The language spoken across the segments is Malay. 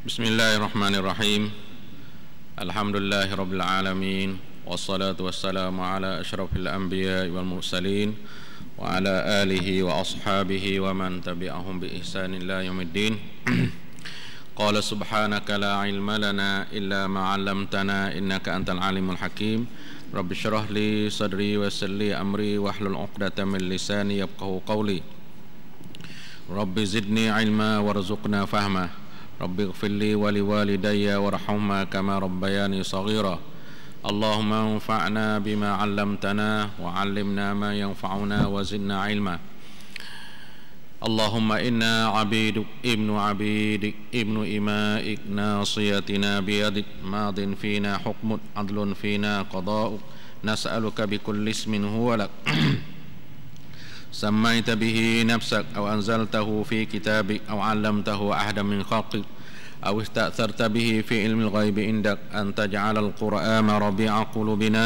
Bismillahirrahmanirrahim. Alhamdulillahirabbil alamin wassalatu wassalamu ala asyrafil anbiya'i wal mursalin wa ala alihi wa ashabihi wa man tabi'ahum bi ihsanin ila yaumiddin. Qala subhanaka la ilma lana illa ma 'allamtana innaka antal alimul hakim. Rabbi shrah li sadri wa yassir li amri wahlul 'uqdatam min lisani yafqahu qawli. Rabbi zidni ilma warzuqna fahma. Rabbi ighfirli wa liwalidayya warhamhuma kama rabbayani shaghira. Allahumma anfa'na bima 'allamtana wa 'allimna ma yanfa'una wa zidna ilma. Allahumma inna 'abiduk ibnu 'abidik ibnu ima'ik nasiyatina biyadik madin fina hukmuk adlun fina qada'uk nas'aluka bikulli ismin huwa lak سميت به نفسك أو أنزلته في كتابك أو علمته أحدا من خلقك أو استأثرت به في علم الغيب عندك أن تجعل القرآن ربيع قلوبنا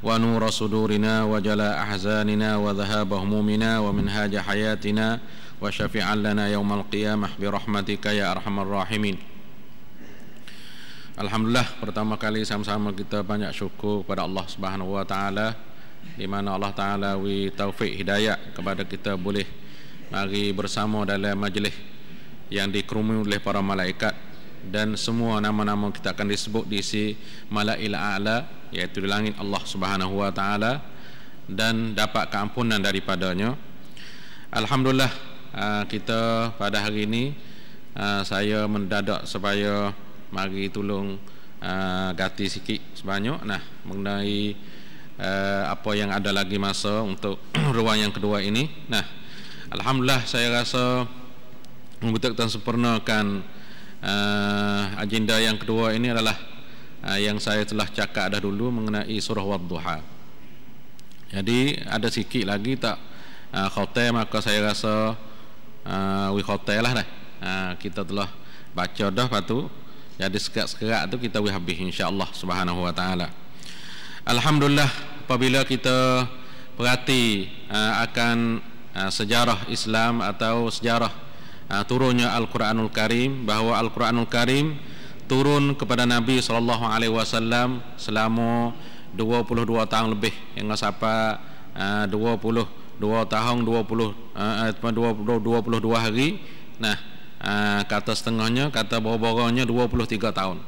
ونور صدورنا وجلاء أحزاننا وذهاب همومنا ومنهاج حياتنا وشفيعا لنا يوم القيامة برحمتك يا أرحم الراحمين. Alhamdulillah, pertama kali sama-sama kita banyak syukur kepada Allah Subhanahu wa taala, di mana Allah Ta'ala wi taufik hidayah kepada kita boleh mari bersama dalam majlis yang dikerumuni oleh para malaikat, dan semua nama-nama kita akan disebut di si Malail A'la, iaitu di langit Allah Subhanahu wa taala, dan dapat keampunan daripadanya. Alhamdulillah, kita pada hari ini saya mendadak supaya mari tolong gati sikit sebanyak mengenai apa yang ada lagi masa untuk ruang yang kedua ini. Alhamdulillah, saya rasa betul-betul sempurnakan agenda yang kedua ini adalah yang saya telah cakap dah dulu mengenai surah Wadduha. Jadi ada sikit lagi tak khotim, maka saya rasa khotim lah dah. Kita telah baca dah patu. Jadi sekerat-sekerat tu kita habis insya-Allah Subhanahu wa taala. Alhamdulillah, apabila kita perhati akan sejarah Islam atau sejarah turunnya Al-Quranul Karim, bahawa Al-Quranul Karim turun kepada Nabi SAW selama 22 tahun lebih, hingga sampai 22 tahun 22 hari. Kata setengahnya, kata bawah-bawahnya 23 tahun.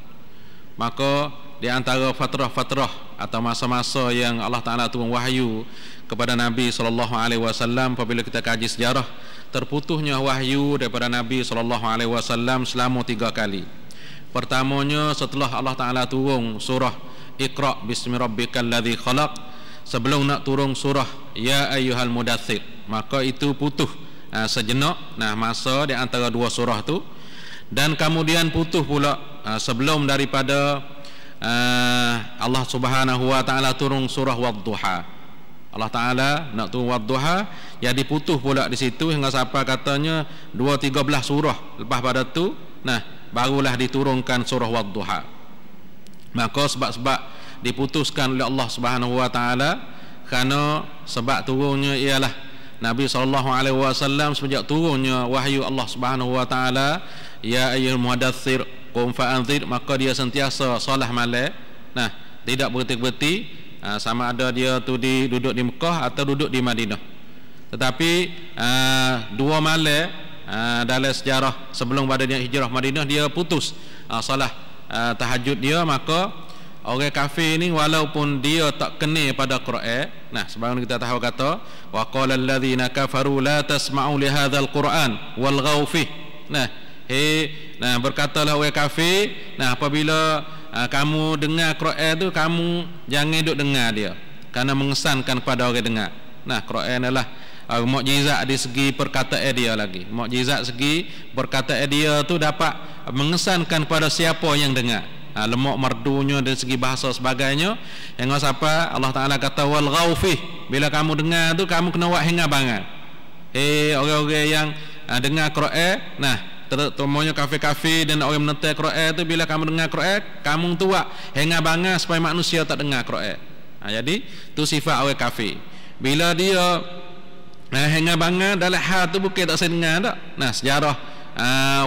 Maka di antara fatrah-fatrah atau masa-masa yang Allah Ta'ala turun wahyu kepada Nabi SAW, apabila kita kaji sejarah, terputusnya wahyu daripada Nabi SAW selama 3 kali. Pertamanya setelah Allah Ta'ala turun surah Iqra bismi rabbikal ladzi khalaq, sebelum nak turun surah Ya ayyuhal mudaththir, maka itu putus sejenak masa di antara dua surah tu. Dan kemudian putus pula sebelum daripada Allah Subhanahu wa taala turun surah Wadduha. Allah Taala nak turun Wadduha, jadi putus pula di situ hingga sampai katanya 13 surah lepas pada tu barulah diturunkan surah Wadduha. Maka sebab-sebab diputuskan oleh Allah Subhanahu wa taala, kerana sebab turunnya ialah Nabi SAW sejak turunnya wahyu Allah Subhanahu wa taala, ya ayyuhal mudaththir qum fa'anzir, maka dia sentiasa solat malam. Tidak berhenti-berhenti, sama ada dia tu duduk di Mekah atau duduk di Madinah. Tetapi 2 malam dalam sejarah sebelum badannya hijrah Madinah, dia putus solat tahajud dia. Maka orang kafir ni walaupun dia tak kena pada Quran, sebagaimana kita tahu kata wa qala alladzina kafaru la tasma'u li hadzal Quran walghaw fih. Berkatalah orang kafir, apabila kamu dengar Quran tu, kamu jangan duk dengar dia, kerana mengesankan kepada orang dengar. Quran adalah mukjizat di segi perkataan dia, lagi mukjizat segi perkataan dia tu dapat mengesankan pada siapa yang dengar. Lemak merdunya dari segi bahasa sebagainya, hingga sampai Allah Ta'ala kata wal ghawfih, bila kamu dengar tu kamu kena buat hingga bangan. Orang-orang yang dengar Quran, terutamanya kafir-kafir dan orang menentang Quran tu, bila kamu dengar Quran kamu tu buat hingga bangan supaya manusia tak dengar Quran. Jadi tu sifat orang kafir. Bila dia hingga bangan dalam hal tu bukan tak saya dengar tak. Sejarah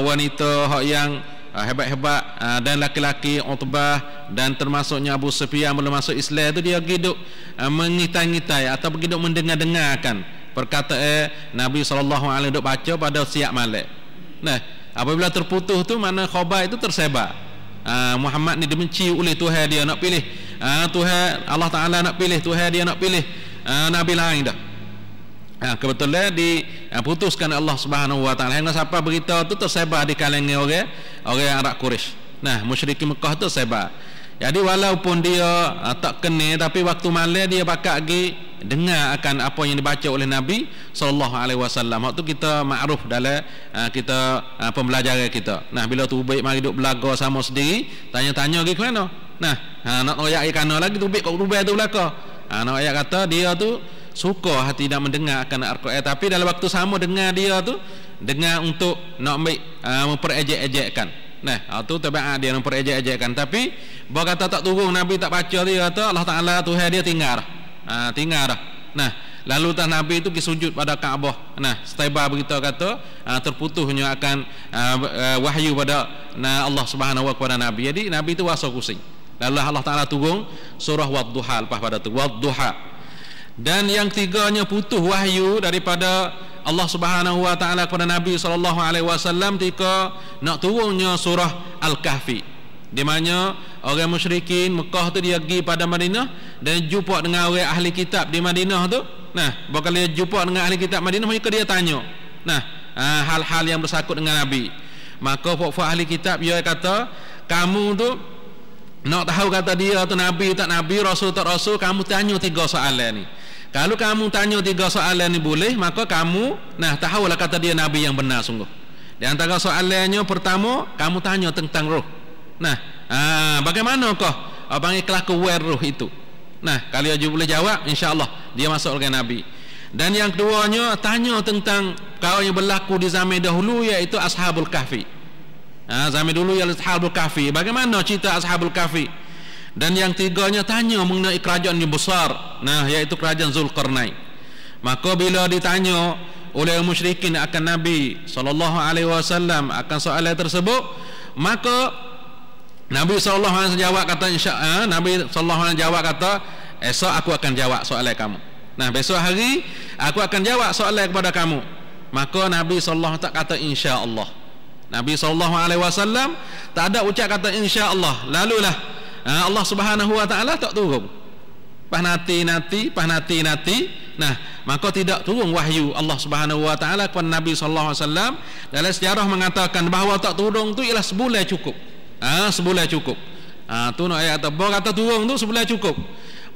wanita yang hebat-hebat dan laki-laki Utbah dan termasuknya Abu Sufyan belum masuk Islam itu dia hidup mengitai-ngitai atau hidup mendengar-dengarkan perkataan Nabi SAW duk baca pada siang malam. Nah, apabila terputus tu mana khabar itu tersebar. Muhammad ni dibenci oleh Tuhan dia nak pilih. Tuhan Allah Taala nak pilih, Tuhan dia nak pilih nabi lain dah. Kebetulan diputuskan Allah Subhanahu Wa Taala. Hingga siapa berita tu tersebar di kalangan orang Arab Quraisy. Nah, musyrikin Mekah tu tersebar. Jadi walaupun dia tak kena, tapi waktu malam dia bakal lagi dengar akan apa yang dibaca oleh Nabi sallallahu alaihi wasallam. Waktu kita makruf dalam kita pembelajaran kita. Nah, bila tu baik mari duk belaga sama sendiri, tanya-tanya lagi ke mana? Nah, nak royak kana lagi tu baik kat rubah tu belaka. Nak ayat kata dia tu suka hati nak mendengar akan Al-Quran, tapi dalam waktu sama dengar dia tu dengar untuk nak ambil memperejek-ejekkan. Nah, tu tabiat dia memperejek-ejekkan, tapi bahawa kata tak turun Nabi tak baca dia kata Allah Taala Tuhan dia tinggal dah. Nah, lalu tak Nabi itu sujud pada Kaabah. Nah, setiba berita kata terputusnya akan wahyu pada Allah Subhanahu wa kepada Nabi. Jadi Nabi itu wasa kusing. Lalu Allah Taala turun surah Wad-Duha lepas pada tu Wad-Duha. Dan yang tiganya putus wahyu daripada Allah Subhanahu wa taala kepada Nabi sallallahu alaihi wasallam ketika nak turunnya surah Al-Kahfi. Di mana orang musyrikin Mekah tu dia pergi pada Madinah dan jumpa dengan orang ahli kitab di Madinah tu. Nah, bakal dia jumpa dengan ahli kitab Madinah, mereka dia tanya. Nah, hal-hal yang bersangkut dengan Nabi. Maka pokok ahli kitab dia kata, kamu tu nak tahu kata dia tu Nabi tak Nabi, Rasul tak Rasul, kamu tanya 3 soalan ni. Kalau kamu tanya 3 soalan ni boleh, maka kamu tahulah kata dia Nabi yang benar sungguh. Di antara soalannya pertama, kamu tanya tentang roh. Nah, bagaimanakah panggil kelakuan roh itu? Nah, kalau dia boleh jawab, insya-Allah dia masuk organ Nabi. Dan yang keduanya, tanya tentang kaum yang berlaku di zaman dahulu, iaitu Ashabul Kahfi. Zaman dulu ialah Ashabul Kahfi. Bagaimana cerita Ashabul Kahfi? Dan yang tiganya tanya mengenai kerajaan yang besar, iaitu kerajaan Zulkarnain. Maka bila ditanya oleh musyrikin akan Nabi sallallahu alaihi wasallam akan soalan tersebut, maka Nabi sallallahu alaihi wasallam jawab kata Nabi sallallahu alaihi wasallam jawab kata, esok aku akan jawab soalan kamu. Nah, besok hari aku akan jawab soalan kepada kamu. Maka Nabi sallallahu alaihi wasallam tak kata insya-Allah. Nabi sallallahu alaihi wasallam tak ada ucap kata insya-Allah. Lalulah Allah Subhanahu wa taala tak turun. Pas nanti. Nah, maka tidak turun wahyu Allah Subhanahu wa taala kepada Nabi sallallahu alaihi wasallam. Dalam sejarah mengatakan bahawa tak turun tu ialah sebulan cukup. Sebulan cukup. Tu nak ayat kata turun tu sebulan cukup.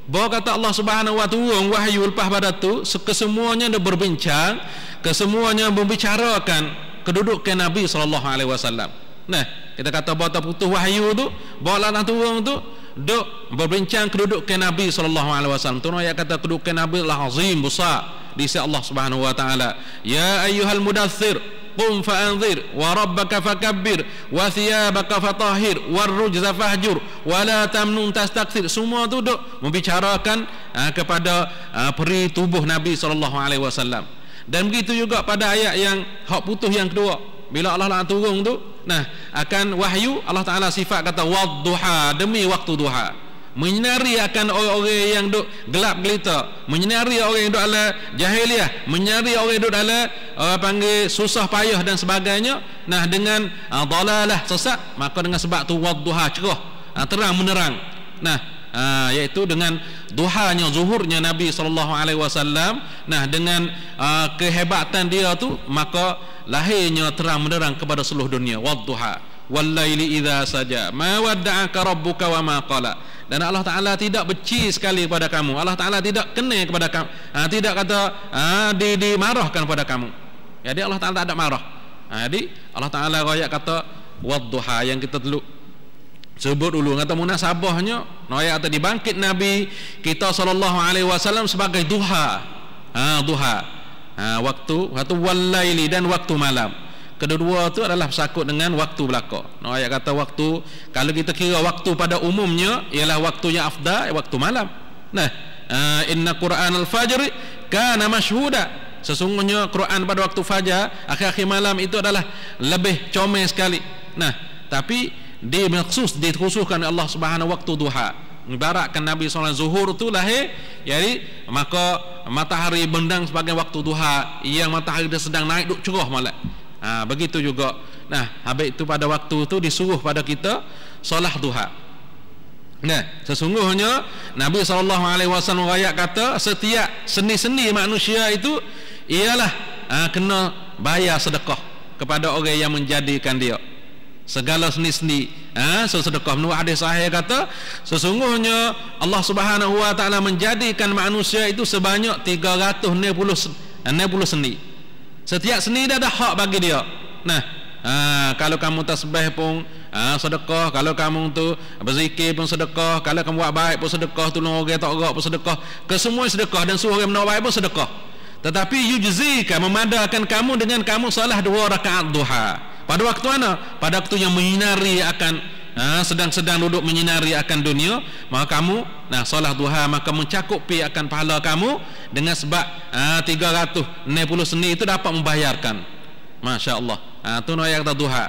Bahawa kata Allah Subhanahu wa turun wahyu lepas pada tu, kesemuanya dah berbincang, kesemuanya membicarakan kedudukan Nabi sallallahu alaihi wasallam. Nah, kita kata bahawa tak putus wahyu tu, bahawa nak turun tu duk berbincang kedudukan Nabi sallallahu alaihi wasallam. Tu ayat kata kedudukan Nabi lah azim besar di sisi Allah Subhanahu wa taala. Ya ayyuhal mudaththir qum fa'anzir wa rabbaka fakabbir wa thiyabaka fatahhir war rujza fahjur wa la tamnun tastakthir. Semua tu duk membicarakan kepada peri tubuh Nabi sallallahu alaihi wasallam. Dan begitu juga pada ayat yang hak putus yang kedua, bila Allah nak turun tu, akan wahyu Allah Taala sifat kata wad-duha, demi waktu duha, menyinari akan orang-orang yang duk gelap gelita, menyinari orang yang duk dalam jahiliah, menyinari orang yang duk dalam panggil susah payah dan sebagainya. Nah, dengan dalalah sesat, maka dengan sebab tu wad-duha cerah, terang menerang. Nah, iaitu dengan duhanya, zuhurnya Nabi sallallahu alaihi wasallam. Nah, dengan kehebatan dia tu, maka lahirnya terang menderang kepada seluruh dunia. Wadduha wallaili idza saja ma wadda'aka rabbuka wa ma qala. Dan Allah Taala tidak benci sekali kepada kamu. Allah Taala tidak kena kepada kamu, tidak kata dimarahkan kepada kamu. Jadi Allah Taala tak ada marah. Jadi Allah Taala royak kata wadduha yang kita dulu sebut dulu, kata munasabahnya ayat kata dibangkit Nabi kita sallallahu alaihi wasallam sebagai duha. Duha. Waktu wallaili dan waktu malam. Kedua-dua itu adalah bersangkut dengan waktu belaka. Ayat kata waktu, kalau kita kira waktu pada umumnya ialah waktu yang afdal, waktu malam. Nah, inna Qur'anal fajri kana mashhuda. Sesungguhnya Quran pada waktu fajar, akhir-akhir malam itu adalah lebih comel sekali. Nah, tapi dikhususkan Allah Subhanahu waktu duha. Ibaratkan Nabi SAW zuhur tu lahir, jadi maka matahari bendang sebagai waktu duha, yang matahari dia sedang naik duk cerah malam. Begitu juga. Nah, habis itu pada waktu itu disuruh pada kita solat duha. Nah, sesungguhnya Nabi SAW ayat kata setiap seni-seni manusia itu ialah kena bayar sedekah kepada orang yang menjadikan dia. Segala seni-seni sedekah. Menurut hadis sahih kata sesungguhnya Allah Subhanahu wa taala menjadikan manusia itu sebanyak 360 seni. Setiap seni dia ada hak bagi dia. Nah, kalau kamu tasbih pun sedekah, kalau kamu tu berzikir pun sedekah, kalau kamu buat baik pun sedekah, tolong orang tak gerak pun sedekah, kesemua sedekah, dan suruh orang menawa baik pun sedekah. Tetapi yujzika, memadakan kamu dengan kamu salah 2 rakaat duha. Pada waktu mana? Pada waktu yang menyinari akan sedang duduk menyinari akan dunia, maka kamu solat duha, maka mencakupi akan pahala kamu dengan sebab 360 seni itu dapat membayarkan. Masya Allah. Itu ayat kata duha.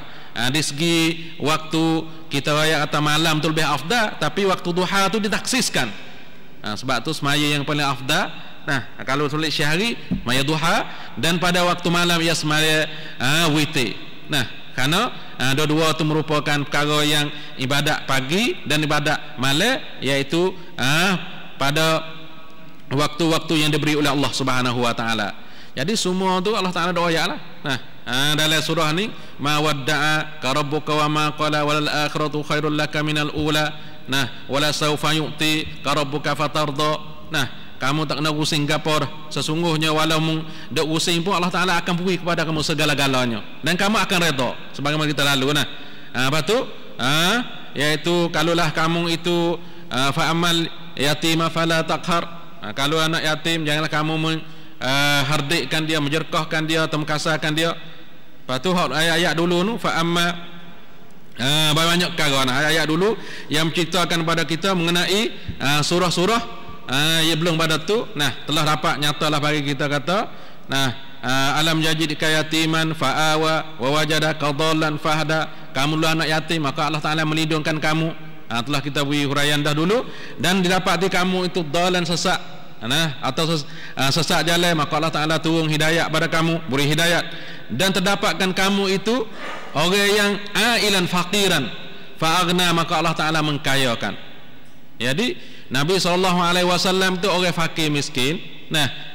Di segi waktu kita ayat kata malam tu lebih afdal, tapi waktu duha tu ditaksiskan. Sebab tu semaya yang paling afdal. Kalau solat syahri semaya duha, dan pada waktu malam ia semaya witir. Karena dua-dua itu merupakan perkara yang ibadat pagi dan ibadat malam, iaitu pada waktu-waktu yang diberi oleh Allah Subhanahu wa taala. Jadi semua tu Allah Taala doa ya lah. Dalam surah ni, ma wadda'a ka rabbuka wa ma qala wal akhiratu khairul laka minal ula. Wala sawfa yu'ti ka rabbuka fatarda. Kamu tak kena pusing gapo dah. Sesungguhnya walaupun dak pusing pun Allah Taala akan beri kepada kamu segala-galanya, dan kamu akan redha sebagaimana kita lalu. Apa tu? Iaitu kalaulah kamu itu fa'amal yatima fala taqhar. Kalau anak yatim janganlah kamu hardikkan dia, menjerkahkan dia atau mengkasarkan dia. Lepas tu ayat-ayat dulu tu fa'amma banyak perkara. Ayat-ayat dulu yang menceritakan kepada kita mengenai surah-surah ya belum pada tu. Telah dapat nyatalah bagi kita kata alam jadika yatiman fa'awa wa wajadaka dhallan fahda. Kamu lu anak yatim, maka Allah Taala melindungkan kamu. Telah kita beri huraian dah dulu. Dan didapati kamu itu dhallan sesat, atau sesat jalan, maka Allah Taala turun hidayah pada kamu, beri hidayah. Dan terdapatkan kamu itu orang yang ailan faqiran fa'aghna, maka Allah Taala mengkayakan. Jadi Nabi SAW itu orang fakir miskin,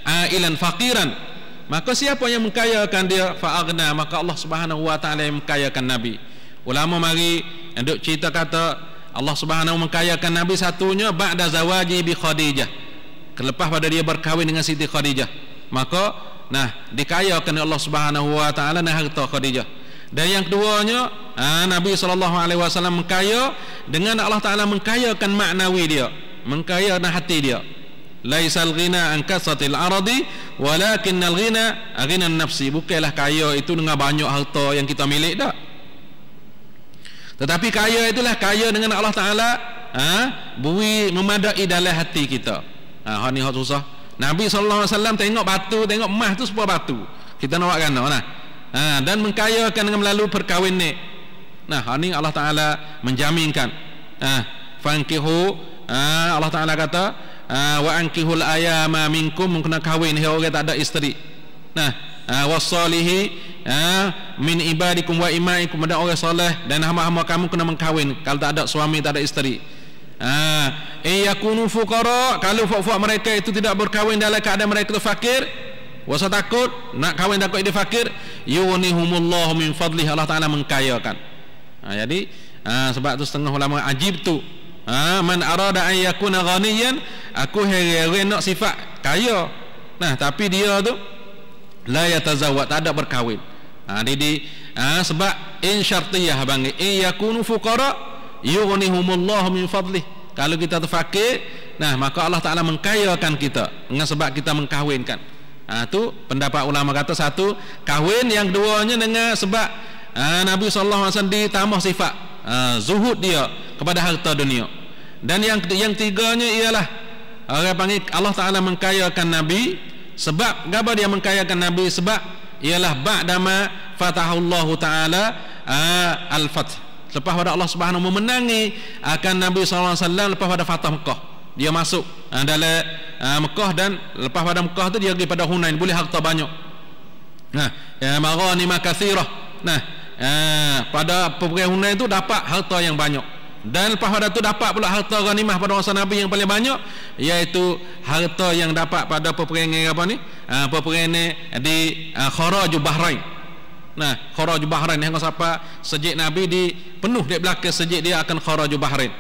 ailan faqiran, maka siapa yang mengkayakan dia? Fa'aghna, maka Allah Subhanahu wa taala yang mengkayakan Nabi. Ulama mari nduk cerita kata Allah Subhanahu mengkayakan Nabi satunya ba'da zawaji bi Khadijah, lepas pada dia berkahwin dengan Siti Khadijah, maka dikayakan Allah Subhanahu wa taala harta Khadijah. Dan yang keduanya Nabi SAW mengkaya dengan Allah Taala mengkayakan maknawi dia, mengkayakan hati dia. Laisal ghina an kasatil aradi walakinnal ghina ghina nafsi. Bukanlah kaya itu dengan banyak harta yang kita milik dah, tetapi kaya itulah kaya dengan Allah Taala beri memadai dalam hati kita. Ni hak susah. Nabi SAW tengok batu, tengok emas tu sebuah batu, kita nak buat gana dan mengkayakan dengan melalui perkahwin ni. Ni Allah Taala menjaminkan. Fankihu, Allah Taala kata wa ankihul ayama minkum, kena kahwin orang tak ada isteri. Wasalihi min ibadikum wa imaikum, ada orang soleh dan hamba-hamba kamu kena mengkahwin kalau tak ada suami, tak ada isteri. Yakunu fuqara, kalau fuq mereka itu tidak berkahwin dalam keadaan mereka itu fakir, wasa takut nak kahwin takut dia fakir, yunihumullahu min fadlihi, Allah Taala mengkayakan. Jadi sebab tu setengah ulama ajib tu man arada an yakuna ghaniyan, aku heran nak sifat kaya, tapi dia tu la yatazawwaj, tak ada berkahwin. Jadi sebab in syartiyah bang, yakunu fuqara yughnihumullahu min fadlih. Kalau kita tu fakir, maka Allah Taala mengkayakan kita dengan sebab kita mengkahwinkan. Itu pendapat ulama kata satu kahwin, yang keduanya dengan sebab Nabi SAW ditambah sifat zuhud dia kepada harta dunia. Dan yang tiganya ialah orang panggil Allah Taala mengkayakan Nabi. Sebab apa dia mengkayakan Nabi? Sebab ialah ba'dama fatahullahu taala al-fath, lepas pada Allah Subhanahu memenangi akan Nabi SAW lepas pada Fatah Mekah. Dia masuk dalam Mekah, dan lepas pada Mekah tu dia pergi pada Hunain, boleh harta banyak. Nah, maghanimah katsirah. Nah, pada peperangan Hunain tu dapat harta yang banyak. Dan lepas pada tu dapat pula harta ghanimah pada masa Nabi yang paling banyak, iaitu harta yang dapat pada peperangan apa ni? Peperangan di Kharaj Bahrain. Nah, Kharaj Bahrain yang siapa sejak Nabi di penuh di belakang sejak dia akan Kharaj Bahrain.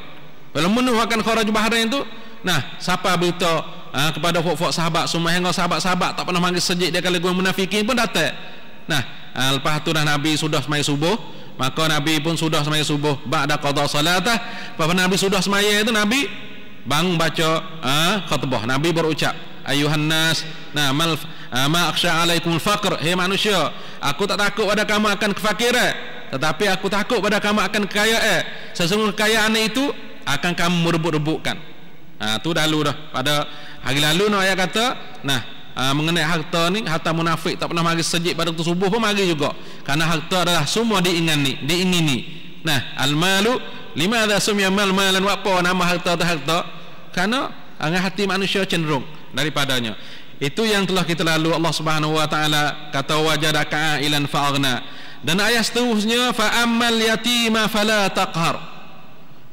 Kalau menuh akan Kharaj Bahrain tu, nah, siapa berita kepada fok-fok sahabat semua, hingga sahabat-sahabat tak pernah manggil sejak dia kalau guna munafikin pun datang. Nah, lepas tu dah Nabi sudah semaya subuh, maka Nabi pun sudah semaya subuh ba'da qada salatah. Lepas Nabi sudah semaya itu Nabi bangun baca khutbah. Nabi berucap, ayuhan nas, nah ma akhsha alaikumul faqr, hei manusia, aku tak takut pada kamu akan kefakiran, tetapi aku takut pada kamu akan kekayaan. Sesungguhnya kekayaan itu akan kamu merebut-rebutkan. Tu dahulu dah pada hari lalu no ayat kata, nah, mengenai harta ni, harta munafik tak pernah mari sejik pada waktu subuh pun mari juga, karena harta adalah semua diingini. Nah, al-malu limadha sumya mal-malan, wa apa nama harta tu harta, karena hati manusia cenderung daripadanya. Itu yang telah kita lalu. Allah Subhanahu wa taala kata wajadaka ailan fa'aghna, dan ayat seterusnya fa ammal yatima fala taqhar.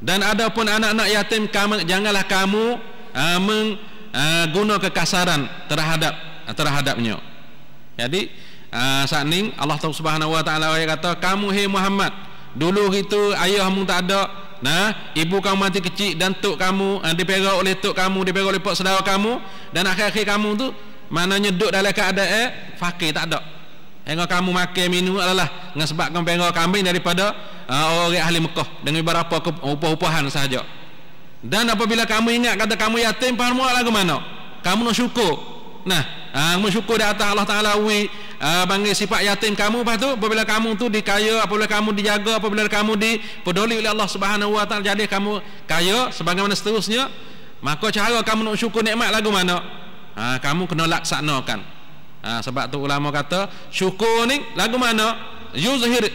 Dan adapun anak-anak yatim, janganlah kamu guna kekasaran terhadapnya. Jadi saat ini Allah Subhanahu wa taala kata, kamu hei Muhammad, dulu itu ayahmu tak ada, nah, ibu kamu mati kecil, dan tok kamu dipegang oleh tok kamu, dipegang oleh pak saudara kamu, dan akhir-akhir kamu tu maknanya duduk dalam keadaan fakir, tak ada. Hingga kamu makan minum adalah dengan sebab kamu pegang kambing daripada orang ahli Mekah dengan beberapa upah-upahan sahaja. Dan apabila kamu ingat kata kamu yatim, faham lagu mana? Kamu nak syukur. Nah, mensyukur di atas Allah Taala bagi sifat yatim kamu. Lepas tu apabila kamu tu dikaya, apabila kamu dijaga, apabila kamu dipeduli oleh Allah Subhanahu wa taala, jadi kamu kaya sebagaimana seterusnya, maka cara kamu nak syukur nikmat lagu mana? Kamu kena laksanakan. Sebab tu ulama kata syukur ni lagu mana? Yuzhir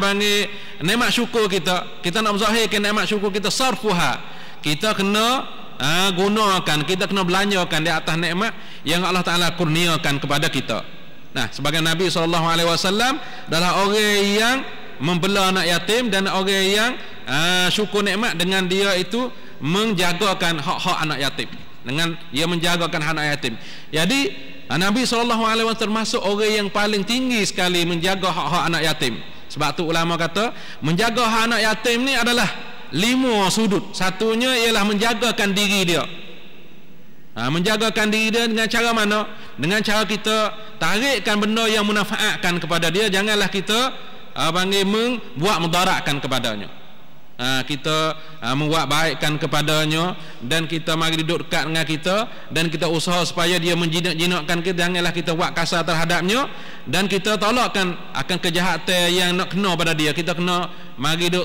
bagi nikmat syukur kita nak zahirkan nikmat syukur kita, sarfuha, kita kena gunakan, kita kena belanjakan di atas nikmat yang Allah Taala kurniakan kepada kita. Nah, sebagai Nabi SAW adalah orang yang membela anak yatim, dan orang yang syukur nikmat dengan dia itu menjagakan hak-hak anak yatim, dengan dia menjagakan hak anak yatim. Jadi Nabi SAW termasuk orang yang paling tinggi sekali menjaga hak-hak anak yatim. Sebab tu ulama kata menjaga hak anak yatim ni adalah 5 sudut. Satunya ialah menjagakan diri dia. Menjagakan diri dia dengan cara mana? Dengan cara kita tarikkan benda yang memanfaatkan kepada dia. Janganlah kita membuat mudaratkan kepadanya. Kita membuat baikkan kepadanya, dan kita mari duduk dekat dengan kita, dan kita usaha supaya dia menjinak-jinakkan kita. Janganlah kita buat kasar terhadapnya, dan kita tolakkan akan kejahatan yang nak kena pada dia. Kita kena mari duduk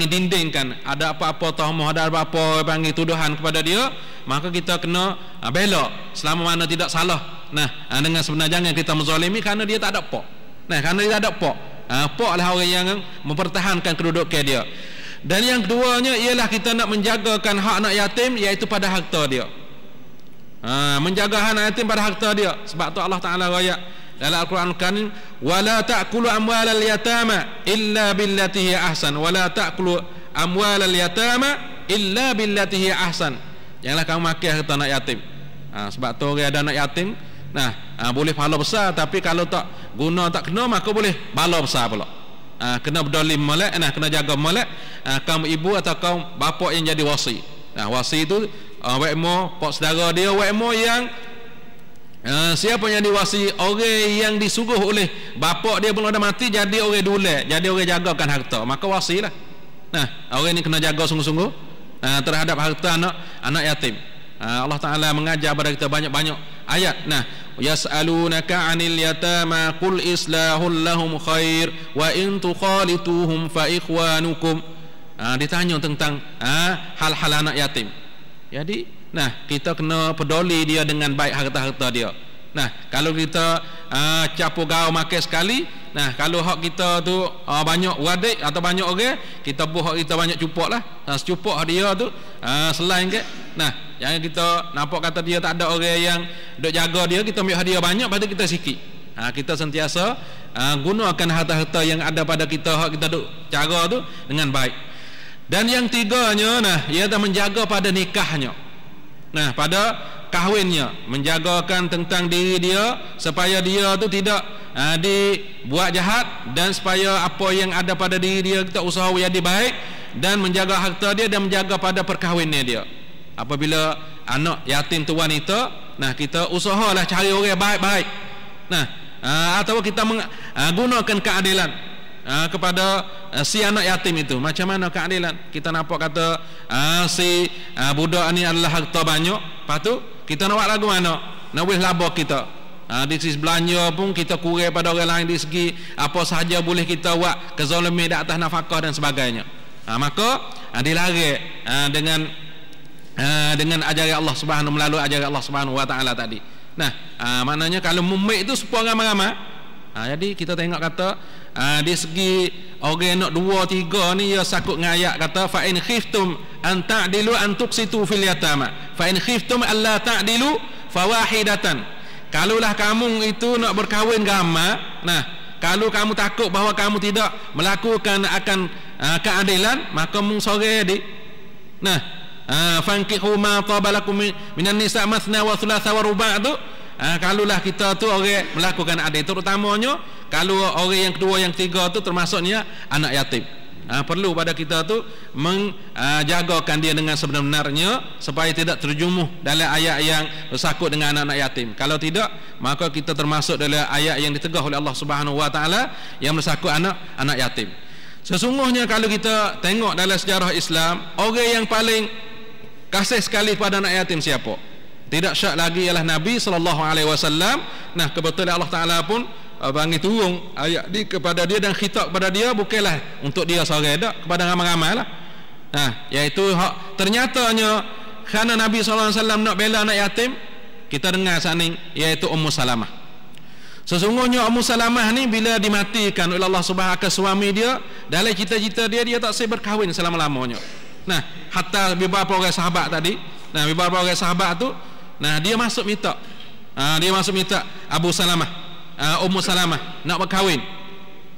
dindingkan. Ada apa-apa tahmah, ada apa-apa tuduhan kepada dia, maka kita kena bela selama mana tidak salah. Nah, dengan sebenar jangan kita menzalimi kerana dia tak ada apa. Nah, kerana dia tak ada apa. Pak lah orang yang mempertahankan kedudukan dia. Dan yang keduanya ialah kita nak menjagakan hak anak yatim, iaitu pada harta dia. Menjaga hak anak yatim pada harta dia. Sebab tu Allah Ta'ala ayat dalam Al-Quran Al-Karim, wala ta'kulu amwalal yatama illa billati hiya ahsan, wala ta'kulu amwalal yatama illa billati hiya ahsan. Janganlah kamu makan harta anak yatim. Sebab tu orang ada anak yatim, nah, boleh pahala besar, tapi kalau tak guna, tak kena, maka boleh bala besar pula. Kena berdolim molek, kena jaga molek. Kaum ibu atau kaum bapa yang jadi wasi. Wasi itu wekmo pak saudara dia, wekmo yang siapa yang jadi wasi, orang yang disuruh oleh bapa dia belum ada mati, jadi orang dulek, jadi orang jagakan harta, maka wasi lah. Nah, orang ini kena jaga sungguh-sungguh terhadap harta anak yatim. Allah Ta'ala mengajar kepada kita banyak-banyak ayat. Nah, yas'alunaka 'anil yatama qul islahul lahum khair wa in tukhalituhum fa ikhwanukum. Ditanya tentang hal-hal anak yatim. Jadi, nah, kita kena peduli dia dengan baik harta-harta dia. Nah, kalau kita campur gaul makan sekali, nah kalau hak kita tu banyak wadik atau banyak orang, kita buh hak kita banyak cupok lah. Secupok dia tu selain ke. Nah, jangan kita nampak kata dia tak ada orang yang duk jaga dia, kita ambil hadiah banyak pada kita sikit. Kita sentiasa gunakan harta-harta yang ada pada kita, hak kita duk cara tu dengan baik. Dan yang tiganya, nah, ia dah menjaga pada nikahnya. Nah, pada kahwinnya, menjagakan tentang diri dia supaya dia tu tidak dibuat jahat, dan supaya apa yang ada pada diri dia kita usaha jadi baik, dan menjaga harta dia dan menjaga pada perkahwinnya dia. Apabila anak yatim tu wanita, nah kita usahalah cari orang baik-baik. Nah, atau kita gunakan keadilan kepada si anak yatim itu. Macam mana keadilan? Kita nampak kata si budak ni adalah harta banyak, lepas tu kita nak buat lagu mana? Nak boleh labah kita. Di sisi belanja pun kita kurang pada orang lain, di segi apa sahaja boleh kita buat kezaliman di atas nafkah dan sebagainya. Maka dilarang dengan ajaran Allah Subhanahu, melalui ajaran Allah Subhanahu wa taala tadi. Nah, maknanya kalau mumik itu sepuluh ramai-ramai. Jadi kita tengok kata di segi orang nak 2 3 ni, ya sakut ngayak kata fa in khiftum an ta'dilu an tuqsitu fil yatama fa in khiftum alla ta'dilu fawahidatan. Kalulah kamu itu nak berkahwin gama, nah kalau kamu takut bahawa kamu tidak melakukan akan keadilan, maka mung sore di. Nah, fankihu ma tabalakum minan nisa mathna wa thulatha wa ruba' tu. Kalulah kita tu orang melakukan adil, terutamanya kalau orang yang kedua yang ketiga tu termasuknya anak yatim. Perlu pada kita tu menjagakan dia dengan sebenar-benarnya supaya tidak terjerumus dalam ayat yang bersangkut dengan anak-anak yatim. Kalau tidak, maka kita termasuk dalam ayat yang ditegah oleh Allah Subhanahu wa taala yang bersangkut anak yatim. Sesungguhnya kalau kita tengok dalam sejarah Islam, orang yang paling kasih sekali pada anak yatim siapa? Tidak syak lagi ialah Nabi SAW. Nah, kebetulan Allah Ta'ala pun bagi turun ayat ni kepada dia dan khitab kepada dia, bukanlah untuk dia seorang dak, kepada ramai-ramai lah. Nah, iaitu ternyatanya kerana Nabi SAW nak bela anak yatim, kita dengar saning, iaitu Ummu Salamah. Sesungguhnya Ummu Salamah ni bila dimatikan oleh Allah Subhanahu ke suami dia, dalam cita-cita dia tak boleh berkahwin selama-lamanya. Nah, hatta beberapa orang sahabat tadi, nah beberapa orang sahabat tu, nah dia masuk minta, Abu Salamah, Ummu Salamah nak berkahwin.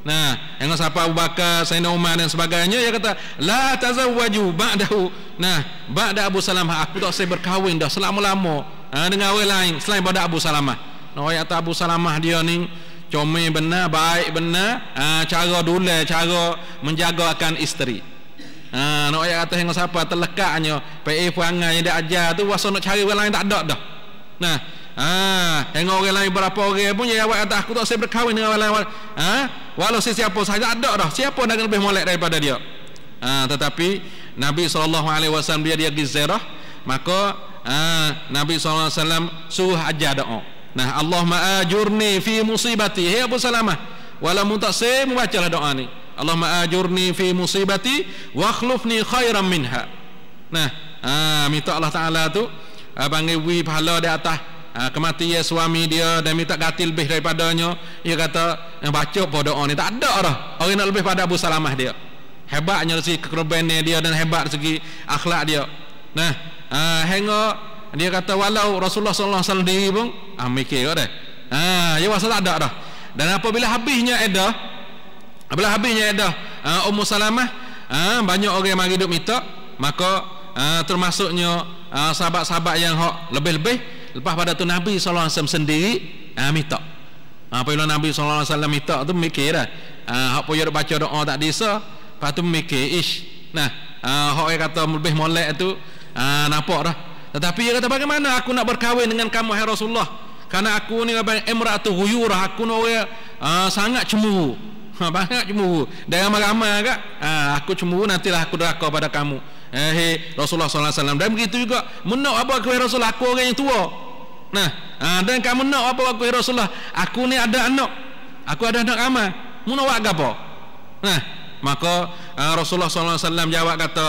Nah, yang siapa Abu Bakar, Sayyidina Umar dan sebagainya, dia kata la tazawwaju ba'dahu. Nah, ba'da Abu Salamah, aku tak boleh berkahwin dah selama-lama dengan orang lain selain pada Abu Salamah. Nah, ayat Abu Salamah dia ni comel benar, baik benar, cara dule, cara menjagakan isteri. Nak ayat kata yang siapa terlekatnya PA perangai yang dia ajar tu, wasa nak cari orang lain tak ada dah. Nah, yang orang lain berapa orang pun dia awak kata aku tak saya berkahwin dengan orang lain. Walau siapa saja tak ada dah. Siapa nak lebih molek daripada dia? Tetapi Nabi SAW dia gizarah, maka Nabi SAW suruh ajar doa. Nah, Allahumma ajurni fi musibati. Hei Abu Salamah, walaupun tak saya membacalah doa ni. Allahumma ajurni fi musibati wa akhlifni khairan minha. Nah, minta Allah Taala tu panggil wi pahala di atas kematian suami dia dan minta ganti lebih daripadanya. Dia kata yang baca apa doa ni tak ada dah orang nak lebih pada Abu Salamah dia. Hebatnya segi kekorbanan dia dan hebat segi akhlak dia. Nah, hingga dia kata walau Rasulullah sallallahu alaihi wasallam diri pun mikir kau dah. Dia rasa tak ada dah. Dan apabila habisnya Ummu Salamah, banyak orang yang mari duk minta, maka termasuknya sahabat-sahabat yang hak lebih-lebih lepas pada tu Nabi SAW sendiri minta. Apabila Nabi SAW minta tu mikir dah, hak pun dia baca doa tak bisa, lepas tu mikir nah, hak yang kata lebih molek tu nampak dah. Tetapi dia kata bagaimana aku nak berkahwin dengan kamu hai Rasulullah, kerana aku ni imra'atu ghuyurah, aku ni orang sangat cemburu. Banyak cemburu dan ramai-ramai agak aku cemburu, nantilah aku deraka pada kamu Rasulullah SAW. Dan begitu juga menak apa aku Rasulullah, aku orang yang tua. Nah, dan kamu nak apa aku Rasulullah, aku ni ada anak, aku ada anak ramai, mu nak buat apa? Nah, maka Rasulullah SAW jawab kata,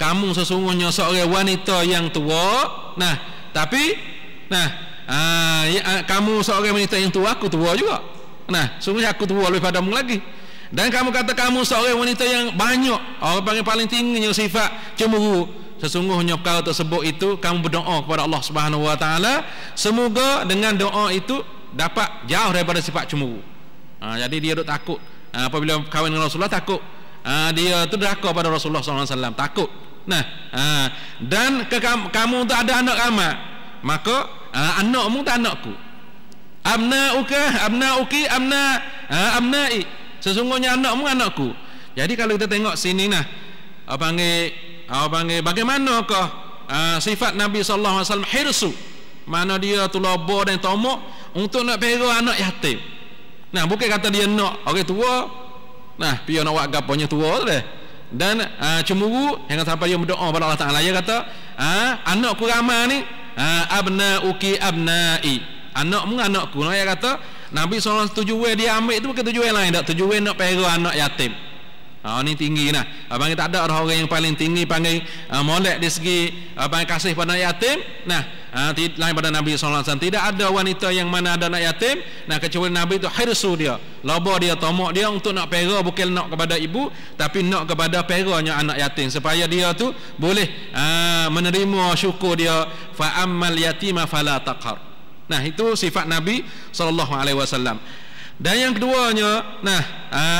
kamu sesungguhnya seorang wanita yang tua. Nah, tapi kamu seorang wanita yang tua, aku tua juga. Nah, sungguhnya aku tua lebih padamu lagi. Dan kamu kata kamu seorang wanita yang banyak, orang paling tingginya sifat cemburu. Sesungguhnya kau tersebut itu kamu berdoa kepada Allah Subhanahu wa taala, semoga dengan doa itu dapat jauh daripada sifat cemburu. Jadi dia duk takut. Apabila kahwin dengan Rasulullah takut. Dia tu deraka pada Rasulullah SAW, takut. Nah, dan kamu tu ada anak ramai, maka anakmu tu anakku. Abnauki abnai. Sesungguhnya anakmu anakku. Jadi kalau kita tengok sini nah, panggil bagaimanakah sifat Nabi sallallahu alaihi wasallam hirsu, mana dia tu lobo dan tomok untuk nak pelihara anak yatim. Nah, bukan kata dia nak orang tua. Nah, dia nak buat gaponya tua tu deh. Dan cemburu hingga sampai dia berdoa kepada Allah Taala, dia kata anakku ramai ni abnauki abnai. Anakmu anakku. Nah, dia kata Nabi SAW tujuan dia ambil itu bukan tujuan lain, tak tujuan nak pelihara anak yatim. Ini tinggi nah. Abang tak ada orang yang paling tinggi panggil molek di segi abang kasih pada anak yatim. Nah, lain pada Nabi SAW. Tidak ada wanita yang mana ada anak yatim. Nah, kecuali Nabi itu hirsu dia, loba dia, tomok dia untuk nak pelihara, bukan nak kepada ibu, tapi nak kepada peliharanya anak yatim supaya dia tu boleh menerima syukur dia. Fa ammal yatima fala taqhar. Nah, itu sifat Nabi SAW. Dan yang keduanya, nah,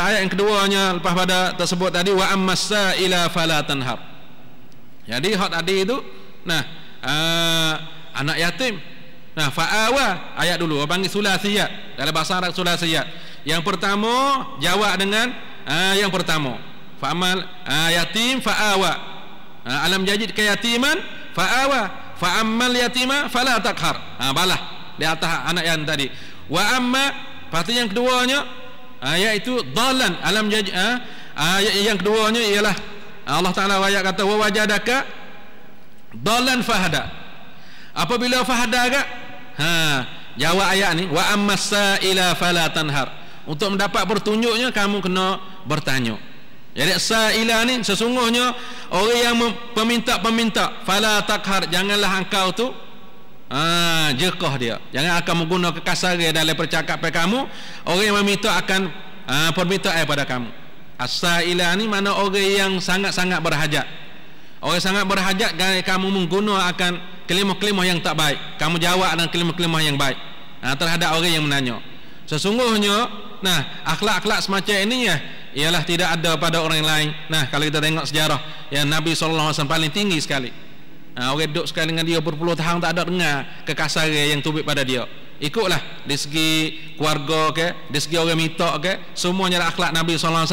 ayat yang keduanya lepas pada tersebut tadi, wa ammas-sa'ila fala tanhar. Jadi hak tadi itu, nah, anak yatim. Nah, fa'awa ayat dulu panggil sulasiyat. Dalam bahasa Arab sulasiyat. Yang pertama jawab dengan yang pertama. Fa'amal yatim fa'awa. Alam jadid ke yatiman fa'awa. Fa'ammal yatima fala taqhar. Balah di atas anak yang tadi. Wa amma, pasti yang keduanya iaitu dalan alam jadid. Ayat yang keduanya ialah Allah Taala ayat kata wa wajadaka dalan fahada. Apabila fahada agak jawab ayat ni wa ammas-sa'ila fala tanhar. Untuk mendapat petunjuknya kamu kena bertanya. Jadi sa'ila ni sesungguhnya orang yang peminta fala taqhar, janganlah engkau tu jekah dia, jangan akan menggunakan kekasaran dalam percakapan kamu. Orang yang meminta akan permintaan pada kamu. As-sa'ila ni mana orang yang sangat-sangat berhajat. Orang sangat berhajat, kamu menggunakan akan kelimah-kelimah yang tak baik, kamu jawab dengan kelimah-kelimah yang baik terhadap orang yang menanya. Sesungguhnya nah, akhlak-akhlak semacam ini ya ialah tidak ada pada orang lain. Nah, kalau kita tengok sejarah yang Nabi SAW paling tinggi sekali. Orang duduk sekali dengan dia berpuluh tahun tak ada dengar kekasaran yang tubik pada dia. Ikutlah di segi keluarga ke, di segi orang minta ke, semuanya akhlak Nabi SAW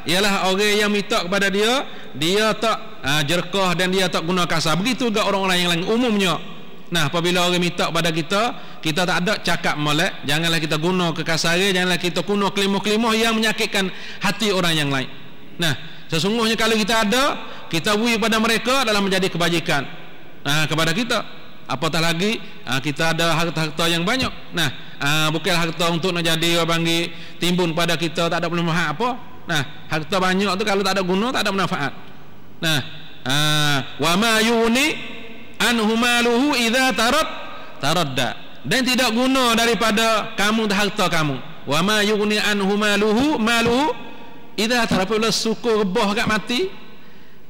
ialah orang yang minta kepada dia, dia tak jerkah dan dia tak guna kasar. Begitu juga orang-orang yang lain umumnya. Nah, apabila orang minta pada kita, kita tak ada cakap molek, janganlah kita guna kekasaran, janganlah kita guna kelimah-kelimah yang menyakitkan hati orang yang lain. Nah, sesungguhnya kalau kita ada, kita beri pada mereka adalah menjadi kebajikan kepada kita. Apatah lagi kita ada harta-harta yang banyak. Nah, bukan harta untuk nak jadi orang panggil timbun pada kita, tak ada manfaat apa. Nah, harta banyak tu kalau tak ada guna, tak ada manfaat. Nah, wa ma yuni anhu maluhu idza taradda. Dan tidak guna daripada kamu harta kamu. Wa ma yuni anhu maluhu idza taradda. Syukur rebah kat mati,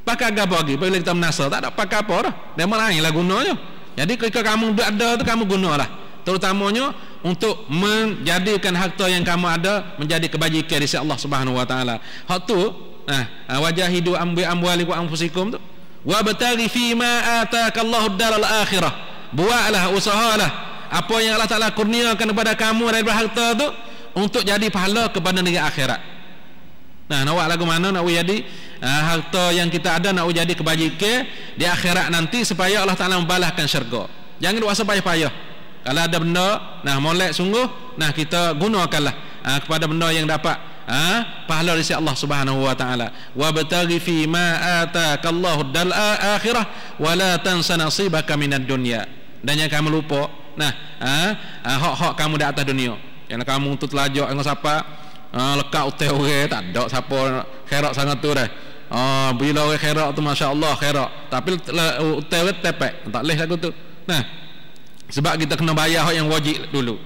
pakai apa lagi? Bila kita menasa tak ada pakai apa dah. Dia lainlah gunanya. Jadi ketika kamu ada tu kamu gunalah, terutamanya untuk menjadikan harta yang kamu ada menjadi kebajikan di sisi Allah Subhanahu wa taala. Hak tu wajahidu amwalikum anfusikum tu wa bataghi fi ma ataakallahu ad-daral akhirah. Buatlah, usahalah apa yang Allah Taala kurniakan kepada kamu dari harta tu untuk jadi pahala kepada negeri akhirat. Nah, nak buat lagu mana nak jadi harta yang kita ada nak jadi kebajikan di akhirat nanti supaya Allah Taala membalaskan syurga. Jangan buat payah-payah. Kalau ada benda nah molek sungguh, nah kita gunakanlah kepada benda yang dapat pahala dari Allah Subhanahu wa taala. Wa bataghi fi ma ataakallahu dal akhirah wa la tansa nasibaka minad dunya. Dan jangan kamu lupa hak-hak kamu di atas dunia. Yang kamu untuk telajak dengan siapa lekat utai orang tak ada siapa khairat sangat tu dah. Bila orang khairat tu masya-Allah khairat, tapi utai orang tepek tak leh lagu tu. Nah, Sebab kita kena bayar hak yang wajib dulu.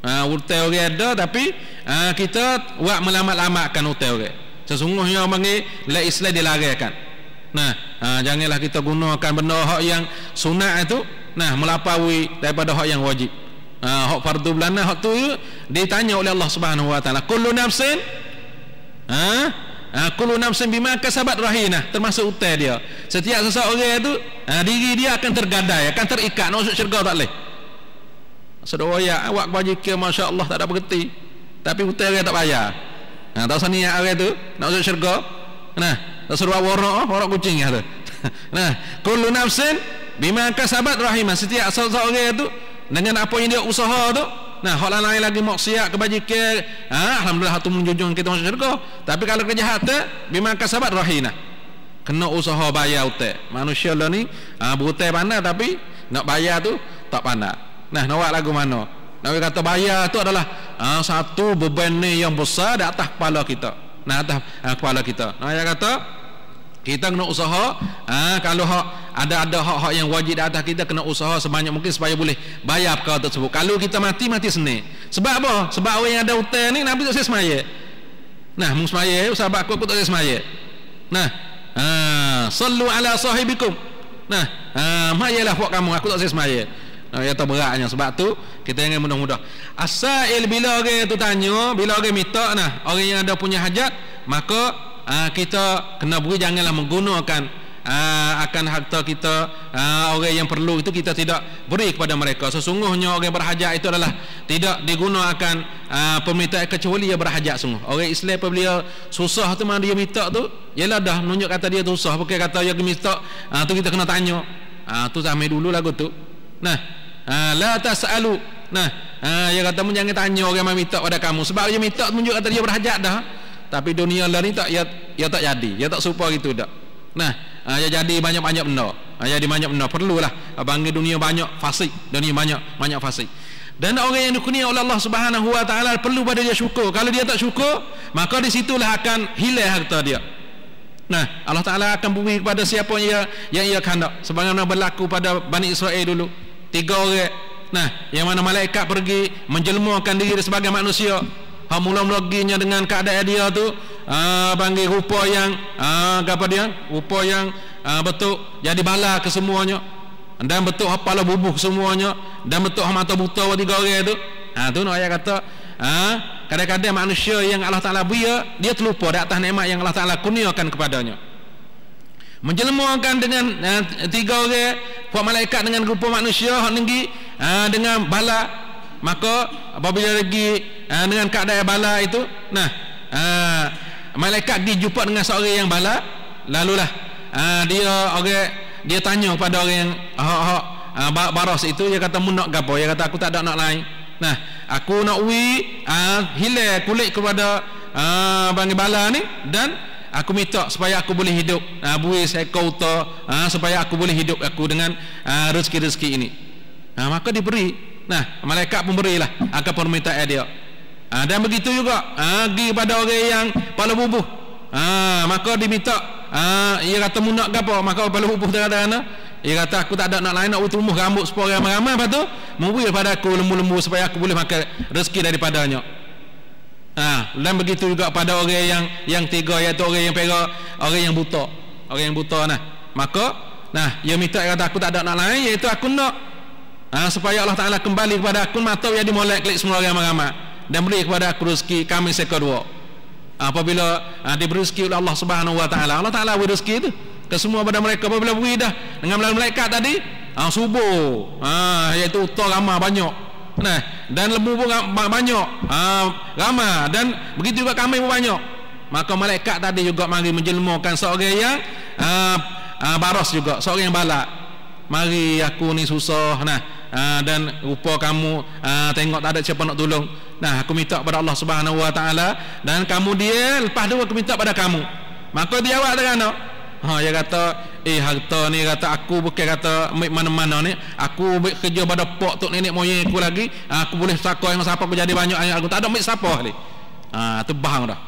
Hutang orang ada tapi kita buat melamat-lamatkan hutang orang. Sesungguhnya orang panggil la Islam dilarangkan. Janganlah kita gunakan benda hak yang sunat itu melampaui daripada hak yang wajib. Hak fardu belana hak tu ditanya oleh Allah Subhanahu wa taala, kullu nafsin kullu nafsin bima kasabat rahina, termasuk hutang dia. Setiap seseorang itu diri dia akan tergadai, akan terikat nak masuk syurga tak boleh. Saudara awak bajikan masya-Allah tak ada berhenti, tapi hutang dia tak bayar. Tahu saniat orang tu nak masuk syurga. Tak suruh warak kucing tu. Kullu nafsin bima kasabat rahimah, setiap seseorang itu dengan apa yang dia usaha tu. Hak lain lagi maksiat kebajikan, alhamdulillah tu menjunjung kita masuk syurga. Tapi kalau kejahatan bima kasabat rahina, kena usaha bayar hutang. Manusia lah ni berhutang pandai tapi nak bayar tu tak pandai. Nak buat lagu mana? Nabi kata bayar tu adalah satu beban ni yang besar di atas kepala kita. Atas kepala kita. Nabi kata kita kena usaha, kalau ada hak-hak yang wajib di atas kita, kena usaha sebanyak mungkin supaya boleh bayar perkara tersebut. Kalau kita mati seni. Sebab apa? Sebab orang yang ada hutang ni Nabi tak boleh semaya. Mung semaya, sahabat aku tak boleh semaya. Sallu ala sahibikum. Mayalah buat kamu, aku tak boleh semaya. Ya tak beratnya. Sebab tu kita jangan mudah-mudah. Asail bila orang tu tanya, bila orang minta, orang yang ada punya hajat, maka kita kena beri, janganlah menggunakan akan harta kita. Orang yang perlu itu kita tidak beri kepada mereka. Sesungguhnya orang berhajat itu adalah tidak digunakan permintaan kecuali dia berhajat sungguh. Orang Islam apabila susah tu mana dia minta tu, ialah dah menunjuk kata dia tu susah, bukan kata dia minta tu kita kena tanya. Tu sampai dulu lagu tu. La tas'alu. Dia kata jangan tanya orang yang minta pada kamu, sebab dia minta menunjuk kata dia berhajat dah. Tapi dunia lah ni tak, ia tak jadi, ia tak serupa gitu dah. Dia jadi banyak-banyak benda. Jadi banyak benda, perlulah bangga dunia banyak fasik, dunia banyak fasik. Dan orang yang dikurniai oleh Allah Subhanahu wa taala perlu pada dia syukur. Kalau dia tak syukur, maka di situlah akan hilang harta dia. Allah Taala akan beri kepada siapa yang ia kehendak, sebagaimana berlaku pada Bani Israel dulu. 3 orang, yang mana malaikat pergi menjelmakan diri sebagai manusia. Mula-mula ginya dengan keadaan dia tu panggil rupa yang rupa yang betul jadi bala ke semuanya, dan betul kepala bubuh semuanya, dan betul mata buta 3 orang tu. Tu nak ayat kata kadang-kadang manusia yang Allah Taala beri dia terlupa di atas nikmat yang Allah Taala kurniakan kepadanya. Menjelmakan dengan 3 orang buat malaikat dengan rupa manusia hak tinggi dengan bala, maka apabila lagi dengan keadaan bala itu, malaikat dijumpa dengan seorang yang bala, lalulah dia tanya kepada orang yang baras itu, dia kata mu nak gapo? Dia kata aku tak ada nak lain. Aku nak hilang kulit kepada bangsa bala ni, dan aku minta supaya aku boleh hidup, beri seekor unta supaya aku boleh hidup aku dengan rezeki-rezeki ini. Maka diberi. Malaikat pun berilah akan permintaan dia. Dan begitu juga pergi kepada orang yang kepala bubuh, maka diminta, ia kata mu nak gapo? Maka kepala bubuh dia kata, dia kata aku tak ada nak lain, nak tumbuh rambut supaya ramai-ramai, lepas tu memberi kepada aku lembu-lembu supaya aku boleh makan rezeki daripadanya. Dan begitu juga pada orang yang 3, iaitu orang yang perak, orang yang buta. Maka dia minta, kata aku tak ada nak lain, iaitu aku nak supaya Allah Taala kembali kepada aku mata yang dimolek klik semua orang ramai, dan beri kepada aku rezeki kami sekedua. Apabila diberi rezeki oleh Allah Subhanahu wa taala, Allah Taala beri rezeki itu ke semua pada mereka. Apabila beri dah dengan malaikat tadi subuh, iaitu unta ramai banyak, dan lembu pun banyak ramai, dan begitu juga kami pun banyak. Maka malaikat tadi juga mari menjelmakan seorang yang baras juga, seorang yang balak. Mari aku ni susah, dan rupa kamu tengok tak ada siapa nak tolong. Aku minta pada Allah Subhanahu wa taala, dan kamu dia, lepas tu aku minta pada kamu. Maka dia jawab dengan dia kata, harta ni, kata aku bukan kata mana-mana ni, aku kerja pada pok tok nenek moyang aku lagi, aku boleh sakoi dengan siapa, aku jadi banyak ayat aku, tak ada ambil siapa ni. Tu bahang dah.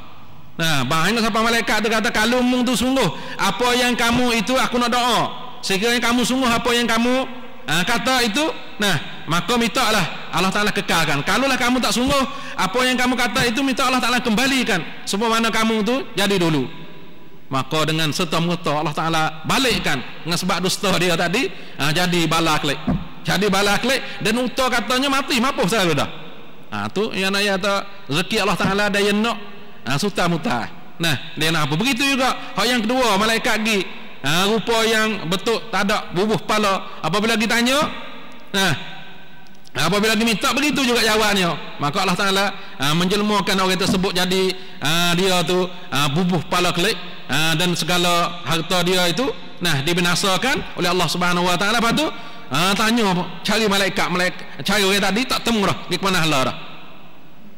Bahang siapa malaikat tu kata, kalau mung tu sungguh apa yang kamu itu aku nak doa, sekiranya kamu sungguh apa yang kamu kata itu, maka mintalah Allah Ta'ala kekalkan. Kalaulah kamu tak sungguh, apa yang kamu kata itu minta Allah Ta'ala kembalikan supaya mana kamu tu jadi dulu. Maka dengan serta-merta Allah Ta'ala balikkan dengan sebab dusta dia tadi, jadi bala klik. Jadi bala klik dan uta katanya mati mapuh saya dah. Tu yang nak rezeki Allah Ta'ala ada yang nak suta mutah. Nah, dia nak apa? Begitu juga hak yang kedua, malaikat gi rupa yang betul tak ada bubuh kepala. Apabila kita tanya, apabila diminta begitu juga jawabnya. Maka Allah Ta'ala menjelmakan orang tersebut jadi dia tu bubuh kepala kelik, dan segala harta dia itu dibinasakan oleh Allah Subhanahu Wa Ta'ala. Lepas tu tanya cari malaikat cari orang tadi tak temu dah di mana hala dah.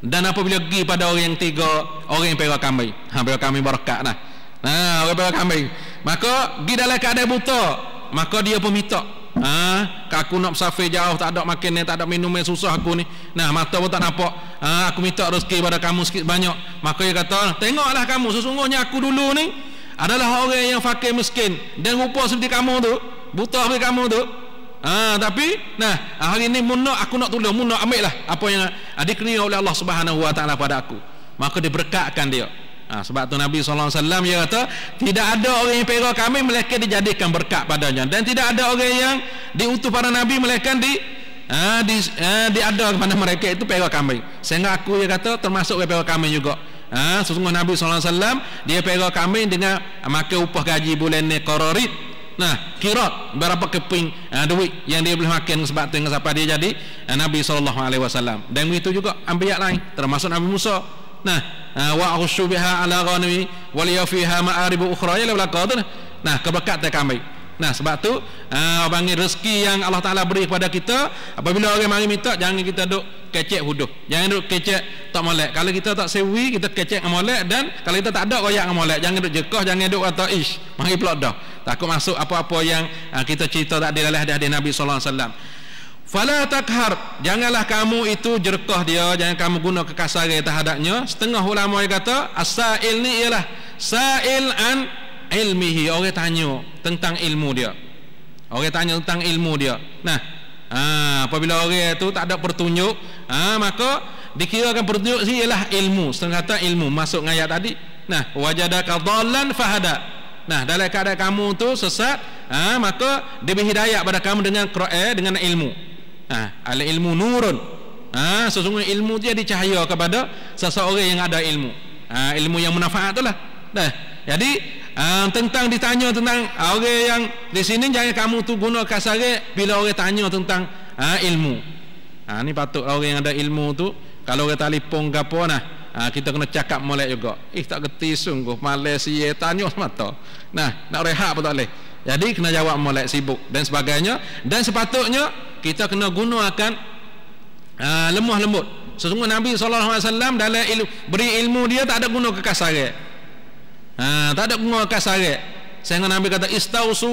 Dan apabila pergi pada orang yang tiga, orang yang perak kambing, perak kambing barakat orang perak kambing, maka pergi dalam keadaan buta, maka dia pun minta, aku nak bersafir jauh, tak ada makan ni, tak ada minum yang susah aku ni, mata pun tak nampak, aku minta rezeki pada kamu sikit banyak. Maka dia kata, tengoklah kamu, sesungguhnya aku dulu ni adalah orang yang fakir miskin dan rupa seperti kamu tu, buta seperti kamu tu. Tapi hari ini aku nak tolong, ambil lah apa yang dikira oleh Allah Subhanahu Wa Ta'ala pada aku. Maka diberkatkan dia. Sebab tu Nabi SAW dia kata, tidak ada orang yang perak kambing melainkan dijadikan berkat padanya, dan tidak ada orang yang diutus para Nabi melainkan diada kepada mereka itu perak kambing. Sehingga aku dia kata termasuk perak kambing juga. Sesungguhnya Nabi SAW dia perak kambing dengan makan upah gaji bulan ni qararit. Kirat berapa keping duit yang dia boleh makan, sebab tu sampai dia jadi Nabi SAW. Dan itu juga anbiya lain termasuk Nabi Musa. Wa aghshu biha ala ghanami wal yafiha ma'arib ukhra ya la qad. Keberkatan kambing. Sebab tu panggil rezeki yang Allah Ta'ala beri kepada kita, apabila orang mari minta jangan kita duk kecek huduh, jangan duk kecek tak molek. Kalau kita tak sewi kita kecek dengan molek, dan kalau kita tak ada koyak dengan molek, jangan duk jekah, jangan duk kata ish mari pula dah, takut masuk apa-apa yang kita cerita tak ada dalam hadis Nabi sallallahu alaihi wasallam. Fala takhar, janganlah kamu itu jerkah dia, jangan kamu guna kekasaran terhadapnya. Setengah ulama yang kata as-sa'il ni ialah sa'il an ilmihi, orang tanya tentang ilmu dia, orang tanya tentang ilmu dia. Apabila orang itu tak ada petunjuk, maka dikirakan petunjuk si ialah ilmu. Setengah kata ilmu masuk ayat tadi. Wajadaka dhallan fahada. Dalam keadaan kamu tu sesat, maka dia beri hidayah pada kamu dengan dengan ilmu. Al ilmu nurun. Sesungguhnya ilmu dia dicahaya kepada seseorang yang ada ilmu. Ilmu yang manfaat itulah. Jadi tentang ditanya tentang orang yang di sini, jangan kamu tu guna kasar bila orang tanya tentang ilmu. Ni patut orang yang ada ilmu tu, kalau orang telefon ke apa kita kena cakap molek juga. Tak gerti sungguh, Malaysia tanya semata. Nak rehat pun tak boleh. Jadi kena jawab molek, sibuk dan sebagainya. Dan sepatutnya kita kena gunakan lemah lembut. Sesungguhnya Nabi SAW dalam beri ilmu dia tak ada guna kekasaran. Tak ada guna kasaran. Sehingga Nabi kata istausu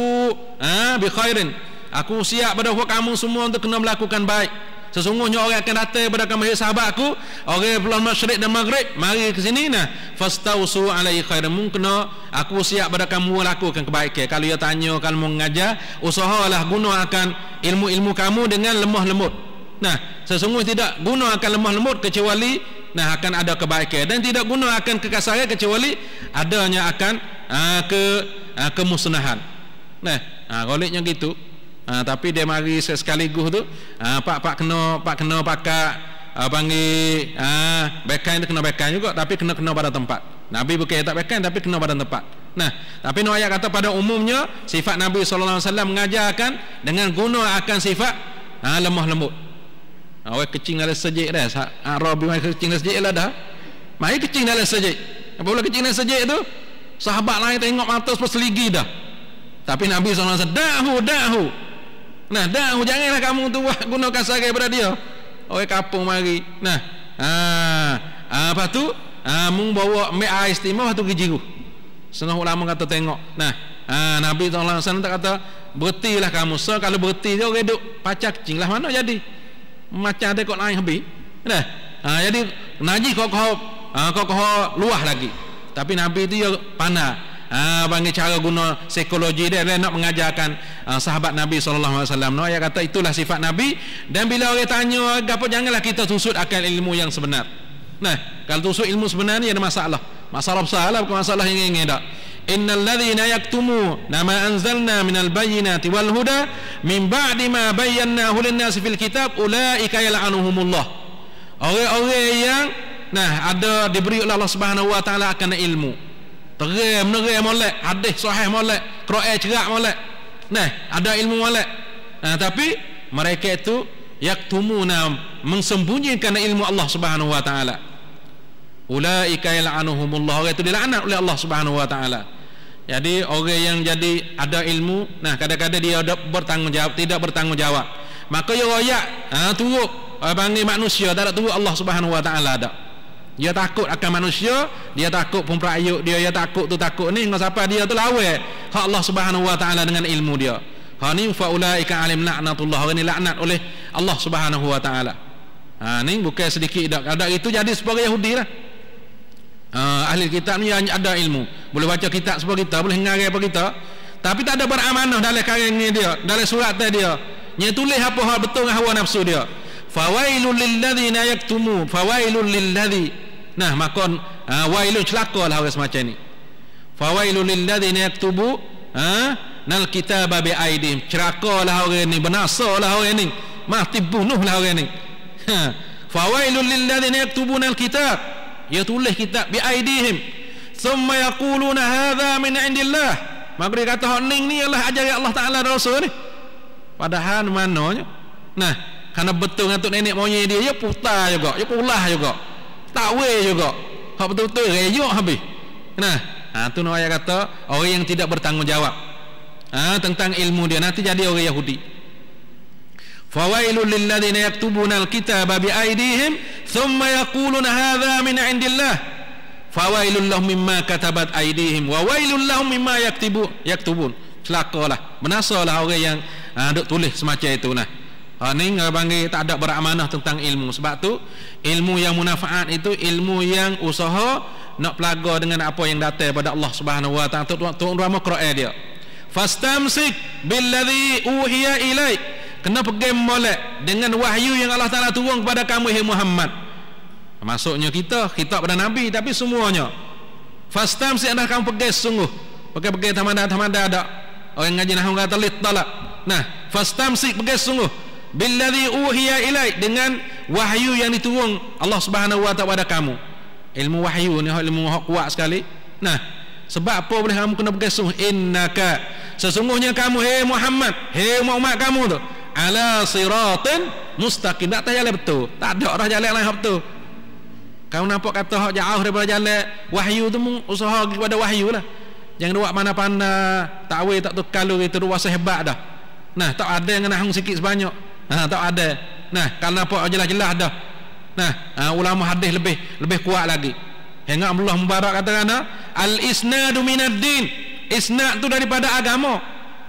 bi khairin, aku siap pada kamu semua untuk kena melakukan baik. Sesungguhnya orang akan datang kepada kamu, sahabatku, orang bulan masyriq dan maghrib, mari ke sini fastausu alaihi khairan, kena aku siap pada kamu melakukan kebaikan. Kalau dia tanya, kalau mau mengajar, usahalah gunakan ilmu-ilmu kamu dengan lemah lembut. Sesungguhnya tidak gunakan lemah lembut kecuali akan ada kebaikan, dan tidak gunakan kekasaran kecuali adanya akan kemusnahan. Goliknya gitu. Tapi dia mari sekaligus tu pak kena pakai panggil bekan, dia kena bekan juga, tapi kena pada tempat. Nabi bukan tak bekan, tapi kena pada tempat. Tapi no ayat kata pada umumnya sifat Nabi sallallahu alaihi wasallam mengajarkan dengan guna akan sifat lemah lembut. Orang kecing dalam sejik dah, Arabi mai kecing dalam sejik lah dah. Mai kecing dalam sejik. Apabila kecing dalam sejik tu, sahabat lain tengok mata seligi dah. Tapi Nabi SAW dahu. Dahu, janganlah kamu tu guna kasar kepada dia. Orang kampung mari. Lepas tu mung bawa mek air istimewa, lepas tu gijiru. Setengah ulama kata tengok. Nabi SAW tak kata berhentilah kamu. So kalau berhenti dia orang duk pacak kecing lah, mana jadi? Macam ada kot lain habis. Jadi najis kokoh luah lagi. Tapi Nabi itu dia panah. panggil cara guna psikologi dia nak mengajarkan sahabat Nabi SAW. No, ayat kata itulah sifat Nabi. Dan bila orang tanya gapo, janganlah kita tusut akan ilmu yang sebenar. Nah, kalau tusuk ilmu sebenar ni ada masalah besar lah, bukan masalah yang ingin tak. Innal ladzina yaktumu ma anzalna minal bayyinati wal huda min ba'di ma bayyanahu lin-nasi fil kitab ulaika yal'anuhumullah. Orang-orang yang ada diberi oleh Allah Subhanahu wa taala akan ilmu. Terang molek, hadis sahih molek, Quran cerak molek. Ada ilmu molek. Tapi mereka itu yaktumuna, mensembunyikan ilmu Allah Subhanahu wa taala. Ulaika yal'anuhumullah, orang itu dilaknat oleh Allah Subhanahu wa taala. Jadi orang yang jadi ada ilmu, kadang-kadang dia tidak bertanggungjawab. Maka dia royak turut panggil manusia, tak ada turut Allah Subhanahu wa taala dak. Dia takut akan manusia, dia takut pun perayuk dia takut tu takut ni dengan siapa dia tu lawan hak Allah Subhanahu wa taala dengan ilmu dia. Ni fa ulaika alim la'natullah, orang ni laknat oleh Allah Subhanahu wa taala. Ni bukan sedikit dak. Ada itu jadi sebagai Yahudi lah. Ahli kitab ni ada ilmu, boleh baca kitab seperti kita, boleh ngarang apa kita, tapi tak ada beramanah dalam karang dia, dalam surat dia. Nya tulis apa hal betul dengan hawa nafsu dia. Fawailul lilladzina yaktumu, fawailul lilladzi. Maka wailun, celakalah orang semacam ni. Fawailul lilladzina yaktubu nal kitaba bi aidihim, celakalah orang ni, binasalah orang ni, mati bunuhlah orang ni. Fawailul lilladzina yaktubuna alkitab, dia tulis kitab bi aidihim, thumma yaquluna hadza min indillah. Maka dia kata hak ni ialah ajaran Allah Taala dan Rasul ni. Padahal mananya karena betul ngatuk nenek moyang dia putar juga, dia pulah juga, takwe juga, hak betul-betul reyuk habis. Tu ayat kata orang yang tidak bertanggungjawab tentang ilmu dia nanti jadi orang Yahudi. Fawailul lilladzina yaktubuna alkitaba bi aydihim thumma yaquluna hadza min indillah fawailul lahum mimma katabat aydihim wa wailul lahum mimma yaktubun. Celakalah, benasalah orang yang duk tulis semacam itu. Ni panggil tak ada beramanah tentang ilmu. Sebab tu ilmu yang munafaat itu ilmu yang usaha nak pelaga dengan apa yang datang pada Allah Subhanahu wa taala. Tuan drama Quran dia. Fastamsik billadzi uhiya ilaik. Kena pegang molek dengan wahyu yang Allah Taala turun kepada kamu, hai Muhammad. Maksudnya kita pada Nabi, tapi semuanya. Fastamsik, anda kamu pegang sungguh. Pegang tamada ada. Orang ngaji nahwu kata lit talak. Fastamsik, pegang sungguh. Billadzi uhiya ilaik, dengan wahyu yang diturun Allah Subhanahu wa taala pada kamu. Ilmu wahyu ni ilmu hak kuat sekali. Sebab apa boleh kamu kena pegang sungguh? Innaka, sesungguhnya kamu, hai Muhammad, hai umat kamu tu, ala siratin mustaqim, tak tahu jalan betul, tak ada orang jalan lain betul. Kamu nampak kata hak jauh daripada jalan wahyu tu, usaha kepada wahyu lah. Jangan buat mana pandai takwil tak tu kalau itu ruasa hebat dah. Tak ada yang nahung sikit sebanyak. Tak ada. Kalau nampak jelas-jelas dah. Ulama hadis lebih kuat lagi. Hingga Allah Mubarak katakan al-isnadu minad din. Isnad tu daripada agama.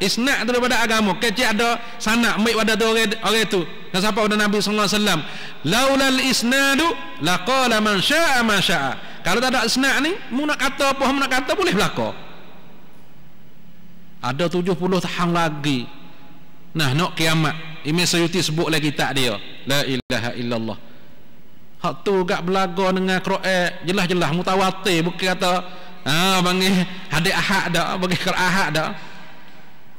Isnad tu daripada agama. Kecil ada sanad mai pada orang itu. Dan siapa pada Nabi sallallahu alaihi wasallam, laulal isnadu laqala man syaa ma syaa. Kalau tak ada isnad ni, mu nak kata apa, mu nak kata boleh berlaku. Ada 70 tahun lagi. Nak kiamat. Imam Suyuti sebut lagi kitab dia. La ilaha illallah. Hak tu gak belaga dengan Quran jelas-jelas mutawatir, bukan kata panggil hadis ahad dak, bagi Quran ahad dak.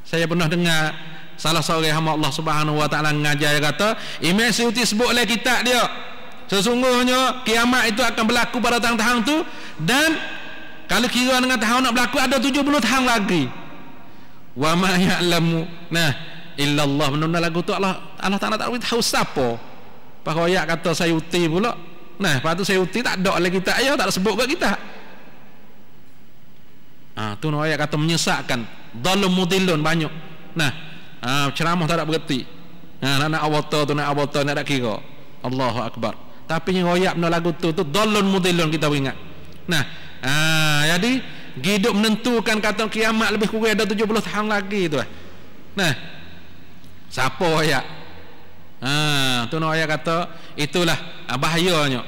Saya pernah dengar salah seorang hamba Allah Subhanahu wa taala ngajar, kata Imam Suyuti sebut lagi kitab dia, sesungguhnya kiamat itu akan berlaku pada tahun-tahun tu, dan kalau kira dengan tahun nak berlaku ada 70 tahun lagi. Wa ma ya'lamu illallah. Benar-benar lagu tu Allah Taala tak tahu siapa. Pak royak kata Sayuti pula. Lepas tu Sayuti tak ada lagi kitab ya, tak sebut kat kita. Tu royak kata menyesatkan, dalum mudillun banyak. Ceramah tak ada berhenti. Nak awata tu nak ada kira. Allahu akbar. Tapi yang royak benar lagu tu dalun mudillun, kita ingat. Jadi hidup menentukan kata kiamat lebih kurang ada 70 tahun lagi tu. Siapa royak? Tu ayat kata itulah bahayanya.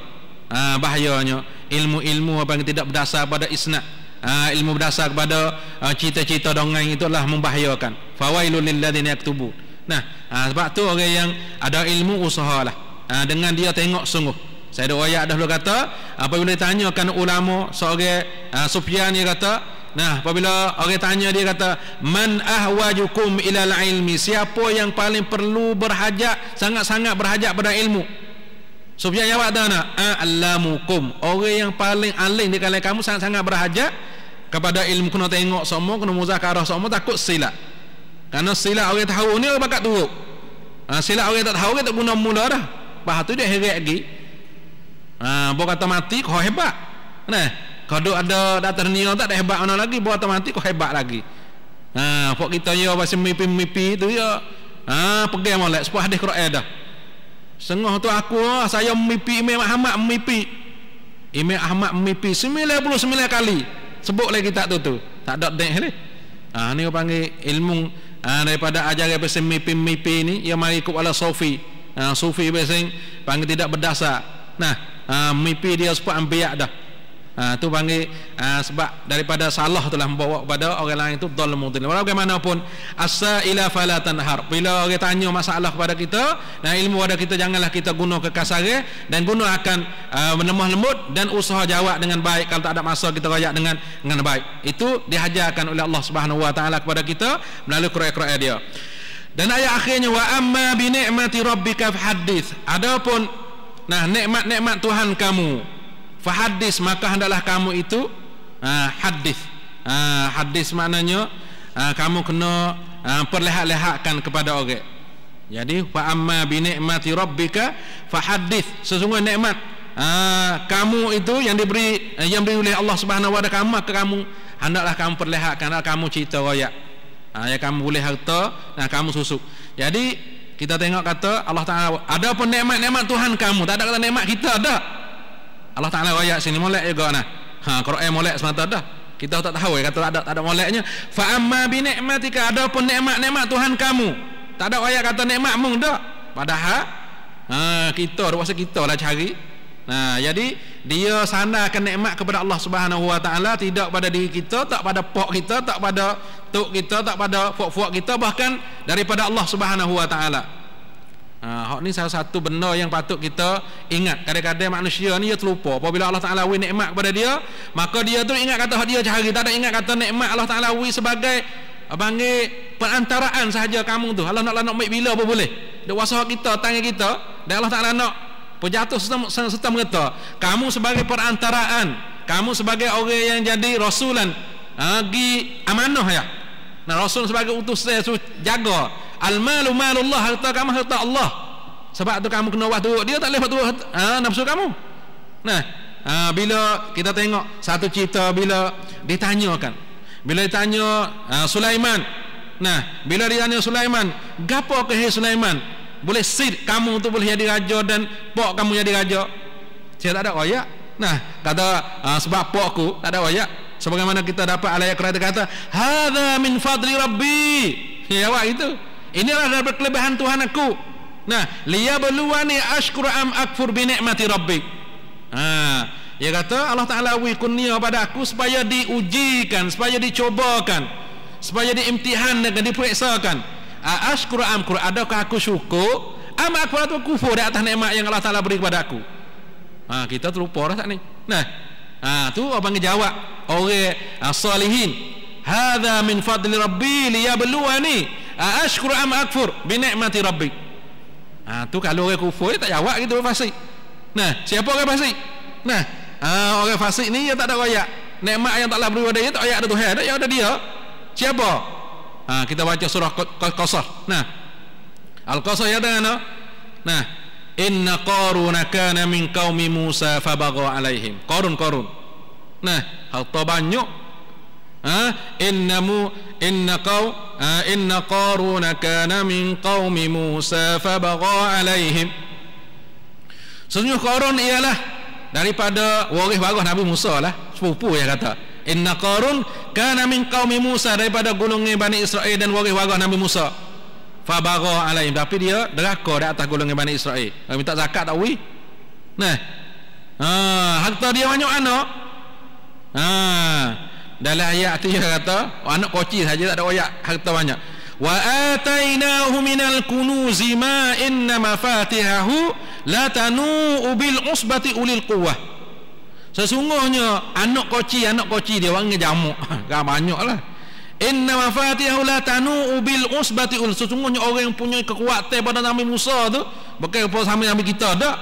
Bahayanya ilmu-ilmu apa yang tidak berdasar pada isnad. ilmu berdasar kepada cerita-cerita dongeng itulah membahayakan. Fawailul lil ladzina yaktubun. Nah, sebab tu orang yang ada ilmu usahalah dengan dia tengok sungguh. Saya ada ayat dahulu kata apabila ditanyakan ulama seorang Sufyan dia kata, nah apabila orang tanya dia kata man ahwajukum ilal ilmi, siapa yang paling perlu berhajat, sangat-sangat berhajat pada ilmu? Sufyan jawab dana allamukum, orang yang paling alim di kalangan kamu sangat-sangat berhajat kepada ilmu. Kena tengok semua, kena muzakarah semua, takut silap. Karena silap orang tahu ni orang bakat turut. Silap orang tak tahu orang tak guna mula dah. Lepas tu dia heret lagi. Bawa kata mati kau hebat. Nah, kalau ada datang dunia tak ada hebat mana lagi, bawa kata mati kau hebat lagi. Pok kita ya pasal mimpi-mimpi tu ya. Pegang molek sepuh hadis Quran dah. Sengah tu aku saya mimpi Imam Ahmad mimpi. Imam Ahmad mimpi 99 kali. Sebut lagi tak tu. Tak ada dek ni. Ni orang panggil ilmu daripada ajaran pasal mimpi-mimpi ni yang mari ikut ala sufi. Sufi biasanya panggil tidak berdasar. Nah, mimpi dia sebab ambiak dah. Tu panggil sebab daripada salah telah membawa kepada orang lain itu dhal mudil. Walau bagaimanapun as-sa'ila fala tanhar. Bila orang tanya masalah kepada kita, dan ilmu kepada kita, janganlah kita guna kekasaran dan guna akan melemah lembut dan usaha jawab dengan baik. Kalau tak ada masa kita rayak dengan baik. Itu dihajarkan oleh Allah Subhanahu wa taala kepada kita melalui Quran dia. Dan ayat akhirnya wa amma bi ni'mati rabbika fahaddits. Adapun nikmat-nikmat Tuhan kamu, fahadis, maka hendaklah kamu itu hadis. Hadis maknanya kamu kena perlihat-lihatkan kepada orang. Jadi fa amma bi ni'mati rabbika fahadis, sesungguhnya nikmat kamu itu yang diberi oleh Allah Subhanahu wa taala kamu, maka kamu hendaklah kamu perlihatkan, kamu cerita royak. Ya kamu boleh harta, kamu susuk. Jadi kita tengok kata Allah Taala ada pun nikmat-nikmat Tuhan kamu, tak ada kata nikmat kita ada. Allah Taala ayat sini molek juga nah. Quran molek semata dah. Kita tak tahu kata tak ada moleknya. Fa amma bi ni'matika, ada pun nikmat-nikmat Tuhan kamu. Tak ada ayat kata nikmatmu dak. Padahal kita rasa kita lah cari. Jadi dia sandarkan nikmat kepada Allah Subhanahu wa taala, tidak pada diri kita, tak pada pok kita, tak pada tok kita, tak pada fok-fok kita, bahkan daripada Allah Subhanahu wa taala. Hak ni salah satu benda yang patut kita ingat. Kadang-kadang manusia ni dia terlupa apabila Allah Taala beri nikmat kepada dia, maka dia tu ingat kata hak dia cari, tak ada ingat kata nikmat Allah Taala beri sebagai panggil perantaraan sahaja kamu tu. Allah nak ambil bila pun boleh. Dia kuasa kita, tangan kita, dan Allah Taala nak penjatuh serta mengata kamu sebagai perantaraan, kamu sebagai orang yang jadi rasulan, gi amanah ya. Rasul sebagai utusan jaga al-malu malullah, harta kamu harta Allah. Sebab tu kamu kena waktu dia tak boleh waktu nafsu kamu. Bila kita tengok satu cerita, bila ditanya Sulaiman. Bila ditanya Sulaiman, gapo ke Sulaiman? Boleh sid kamu tu boleh jadi raja dan pok kamu jadi raja? Saya tak ada ayat. Kata sebab pokku tak ada ayat. Sebagaimana kita dapat ayat Quran kata hadza min fadli rabbi. Ya awak itu. Inilah dari kelebihan Tuhan aku. Liyabluwani ashkuru am akfur bi ni'mati rabbik. Dia kata Allah Taala beri kurnia pada aku supaya diujikan, supaya dicobakan, supaya diimtihan dan diperiksakan. Ashkuru am kur, adakah aku syukur am akfur atau kufur di atas nikmat yang Allah Taala beri kepada aku. Kita terlupa dah tak ni. Tu abang jawab orang salihin, hadza min fadli rabbi liyabluwani ashkuru am akfur bi ni'mati rabbik. Tu kalau orang kufur tak jawab gitu fasik. Siapa orang fasik? Orang fasik ni dia tak ada ayat. Nikmat yang tak Allah beri pada dia tak ayat ada Tuhan, ada yang ada dia. Siapa? Kita baca surah Qasas. Al-Qasas ya dengan inna qaruna kana min qaumi Musa fabagha alaihim. Qarun. Harta banyak. Inna qaruna kana min qaumi Musa fabagha alaihim. Sesungguhnya Qarun ialah daripada waris waris Nabi Musa lah, sepupu ya kata. Inna Qarun kana min qaumi Musa, daripada golongan Bani Israel dan waris-waris Nabi Musa. Fabagha alaihim, tapi dia deraka di atas golongan Bani Israel. Minta zakat tak wi. Harta dia banyak anak. dalam ayat tu dia kata anak koci saja tak ada royak harta banyak. Wa atainahu minal kunuzi ma inna mafatihahu la tanu'u bil usbati ulil quwwah. Sesungguhnya anak koci dia orang jamuk. Kan banyaklah. Inna mafatihahu la tanu'u bil usbati ul. Sesungguhnya orang yang punya kekuatan pada Nabi Musa tu bukan sama Nabi kita dak.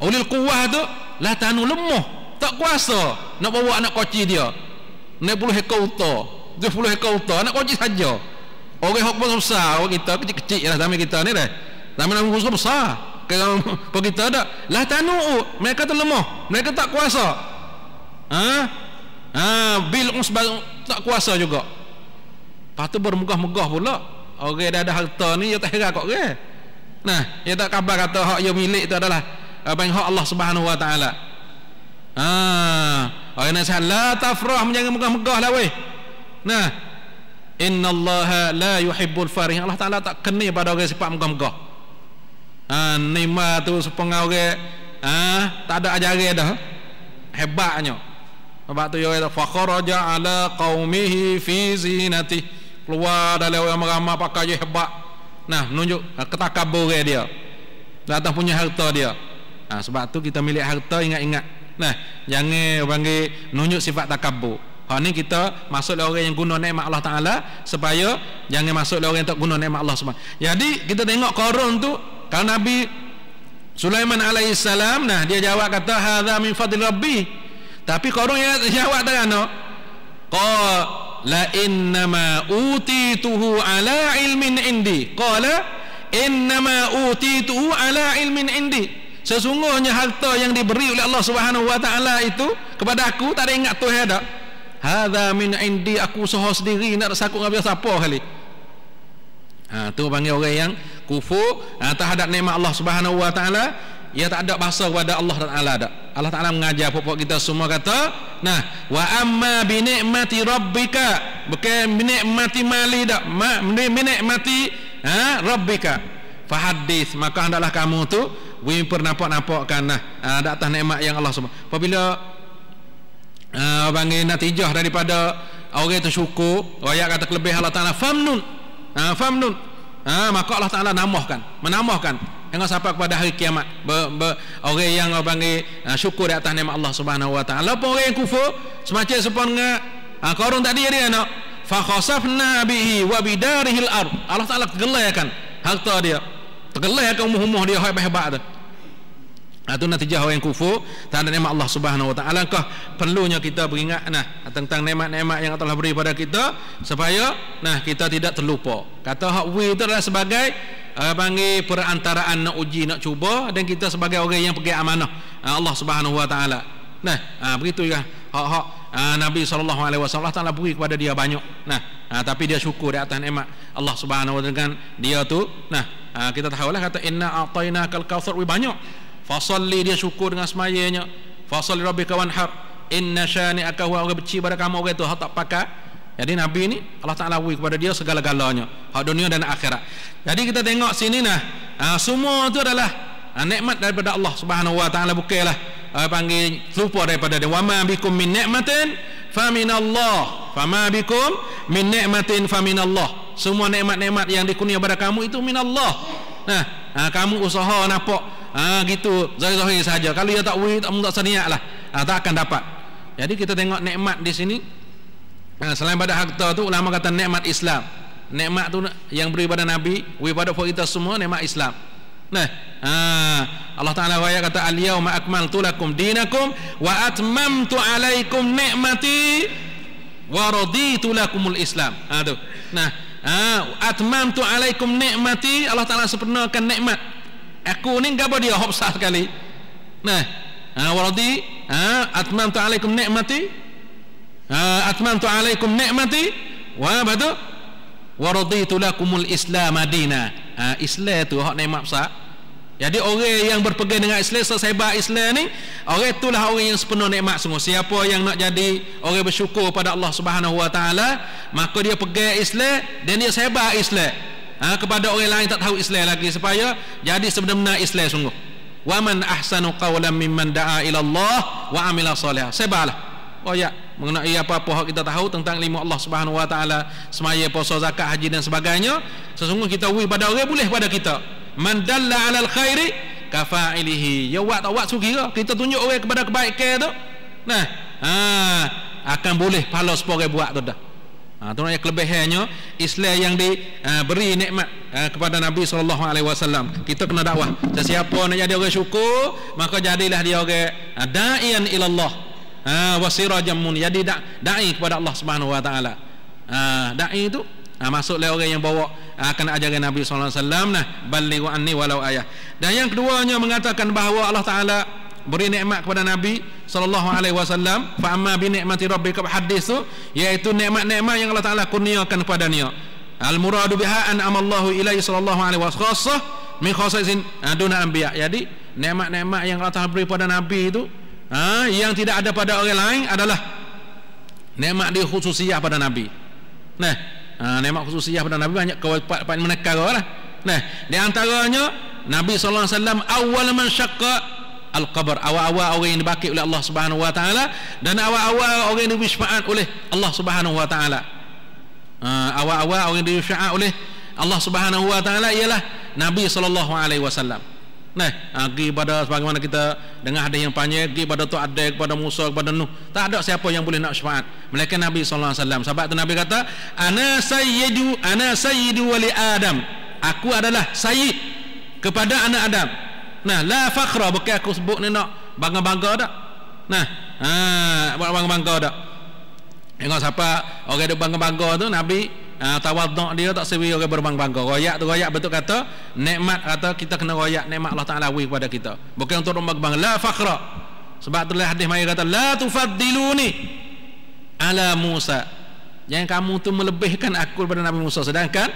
Ulil quwwah tu la tanu lemah, tak kuasa nak bawa anak koci dia. 60 ekor unta, 20 ekor unta, anak koci saja. Orang hok besar, orang kita kecil-kecil lah zaman kita ni dah. Zaman Nabi Musa besar. Kalau kita tak, la tanu'u, mereka tu lemah, mereka tak kuasa. Bil usbah tak kuasa juga. Lepas tu bermegah-megah pula. Orang dah ada harta ni dia tak heran kok ke. Nah, dia tak khabar kata hak dia milik tu adalah hak Allah Subhanahu Wa Taala. Orang nasihat la tafrah, jangan megah-megah lah weh. Nah, innallaha la yuhibbul farih. Allah Taala tak kena pada orang sifat megah-megah. Nima tu sepengau orang tak ada ajaran dah. Hebatnya. Sebab tu dia kata fakharaja ala qaumihi fi zinati. Keluar dari orang ramai pakai je hebat. Nah, menunjuk ketakaburan dia. Datang punya harta dia. Sebab tu kita milik harta ingat-ingat. Nah, jangan panggil nunjuk sifat takabur. Hal ni kita masuk orang yang guna nikmat Allah Taala supaya jangan masuk orang yang tak guna nikmat Allah Subhanahu. Jadi kita tengok Qarun tu kalau Nabi Sulaiman alaihi salam, nah dia jawab kata hadza min fadli rabbi. Tapi Qarun yang jawab tak ana. Qala innama utituhu ala ilmin indi. Qala innama utituhu ala ilmin indi. Sesungguhnya harta yang diberi oleh Allah Subhanahu Wa Taala itu kepada aku tak ada ingat Tuhan dak. Hadza min indi, aku usaha sendiri nak sakut dengan siapa kali. Tu panggil orang yang kufur terhadap nikmat Allah Subhanahu Wa Taala, ia tak ada bahasa kepada Allah Taala dak. Allah Taala mengajar pokok kita semua kata, nah, wa amma bi ni'mati rabbika, bukan bi ni'mati mali dak, bi ni'mati rabbika fahadits, maka hendaklah kamu tu nampak-nampakkan di atas nikmat yang Allah Subhanahu. Apabila panggil natijah daripada orang itu syukur, ayat kata kelebihan Allah Taala famnun, maka Allah Taala menambahkan hingga sampai kepada hari kiamat. Orang yang panggil syukur di atas nikmat Allah Subhanahu Wa Taala. Apa orang yang kufur semacam sepanjang Qarun tadi dia nak fa khasafna bihi wa bidarihil ard. Allah Taala gelarkan harta dia, tergelarkan umur dia hebat-hebat tu. Itu natijah orang yang kufur terhadap nikmat Allah Subhanahu Wa Taala. Kah perlunya kita beringat tentang nikmat-nikmat yang Allah beri pada kita supaya kita tidak terlupa. Kata hak itu adalah sebagai panggil perantaraan nak uji, nak cuba, dan kita sebagai orang yang pegang amanah Allah Subhanahu Wa Taala. Begitu ya hak Nabi sallallahu alaihi wasallam Allah Taala beri kepada dia banyak. Tapi dia syukur di atas nikmat Allah Subhanahu Wa Taala dengan dia tu. Kita tahulah kata inna a'tainakal kautsar, banyak. Fasalli, dia syukur dengan semayanya. Fasalli rabbika wanhar, inna syani'aka huwa, orang benci pada kamu orang itu hak tak pakai. Jadi Nabi ni Allah Taala beri kepada dia segala-galanya, hak dunia dan akhirat. Jadi kita tengok sini semua itu adalah nikmat daripada Allah Subhanahu Wa Taala, bukanlah panggil lupa daripada dia. Wa ma bikum min ni'matin faminallah, fama bikum min ni'matin faminallah. Semua nikmat-nikmat yang dikurnia pada kamu itu minallah. Kamu usaha nampak gitu zahir-zahir saja. Kalau dia tak wuri, tak seniat lah, tak akan dapat. Jadi kita tengok nikmat di sini. Selain pada harta tu, ulama kata nikmat Islam. Nikmat tu yang beri pada Nabi, beri pada kita semua nikmat Islam. Allah Taala kata al-yauma akmaltu lakum dinakum wa atmamtu alaikum ni'mati wa raditu lakumul Islam. Atmamtu alaikum ni'mati, Allah Taala sempurnakan nikmat aku ni gapo dia hop sah sekali. Waradi atmamtu alaikum ni'mati, atmamtu alaikum ni'mati wa badu waraditu lakumul Islam madina. Islam tu hak nikmat besar. Jadi orang yang berpegang dengan Islam, sehebat Islam ni, orang itulah orang yang sepenuh nikmat semua. Siapa yang nak jadi orang bersyukur pada Allah Subhanahu Wa Taala, maka dia pegang Islam dan dia sehebat Islam kepada orang lain tak tahu Islam lagi, supaya jadi sebenar-benar Islam sungguh. Wa man ahsanu qawlan mimman da'a ila Allah wa amila salihah. Sebalah. Oh ya, mengenai apa-apa kita tahu tentang ilmu Allah Subhanahu wa taala, semaya, puasa, zakat, haji dan sebagainya, sesungguhnya kita wi pada orang boleh pada kita. Man dalla 'alal khairi kafa'ilihi. Ya wak tak wak sukira kita tunjuk orang kepada kebaikan tu. Nah, akan boleh pahala sepore buat tu dah. Tu yang kelebihannya Islam yang diberi nikmat kepada Nabi SAW. Kita kena dakwah. Sesiapa nak jadi orang syukur, maka jadilah dia orang da'ian ilallah wa sirajan munir. Jadi da'i kepada Allah Subhanahu wa taala. Da'i itu masuklah orang yang bawa akan ajaran Nabi SAW. Nah, balighu anni walau ayah. Dan yang keduanya mengatakan bahawa Allah Taala beri nikmat kepada Nabi SAW. Fa amma bi ni'mati rabbika hadis tu, iaitu nikmat-nikmat yang Allah Taala kurniakan kepadanya. Al muradu biha an amallahu ilaihi sallallahu alaihi wasallam min khasaisin duna anbiya. Jadi nikmat-nikmat yang Allah Taala beri pada Nabi itu yang tidak ada pada orang lain adalah nikmat di khususiyah pada Nabi. Nah, nikmat khususiyah pada Nabi banyak kewajipan menekar lah. Nah, di antaranya Nabi sallallahu alaihi wasallam awal man syaqqa al-qabr, awal-awal orang yang dibakit oleh Allah Subhanahu wa taala, dan awal-awal orang yang diberi syafaat oleh Allah Subhanahu wa taala. Awal-awal orang yang diberi syafaat oleh Allah Subhanahu wa taala ialah Nabi sallallahu alaihi wasallam. Nah, pergi pada sebagaimana kita dengar hadis yang panjang, pergi pada tu ada kepada Musa, kepada Nuh, tak ada siapa yang boleh nak syafaat melainkan Nabi sallallahu alaihi wasallam. Sebab tu Nabi kata, ana sayyidu wali Adam. Aku adalah sayyid kepada anak Adam. Nah, la fakhra, bukan aku sebut ni nak bangga-bangga dak. Nah, buat bangga-bangga dak. Tengok siapa orang duk bangga-bangga tu, Nabi tawaduk dia, tak sewi orang berbangga-bangga. Royak tu royak betul kata nikmat, kata kita kena royak nikmat Allah Taala beri kepada kita. Bukan untuk bangga-bangga. La fakhra. Sebab tu hadis mai kata la tufaddiluni ala Musa. Jangan kamu tu melebihkan aku daripada Nabi Musa, sedangkan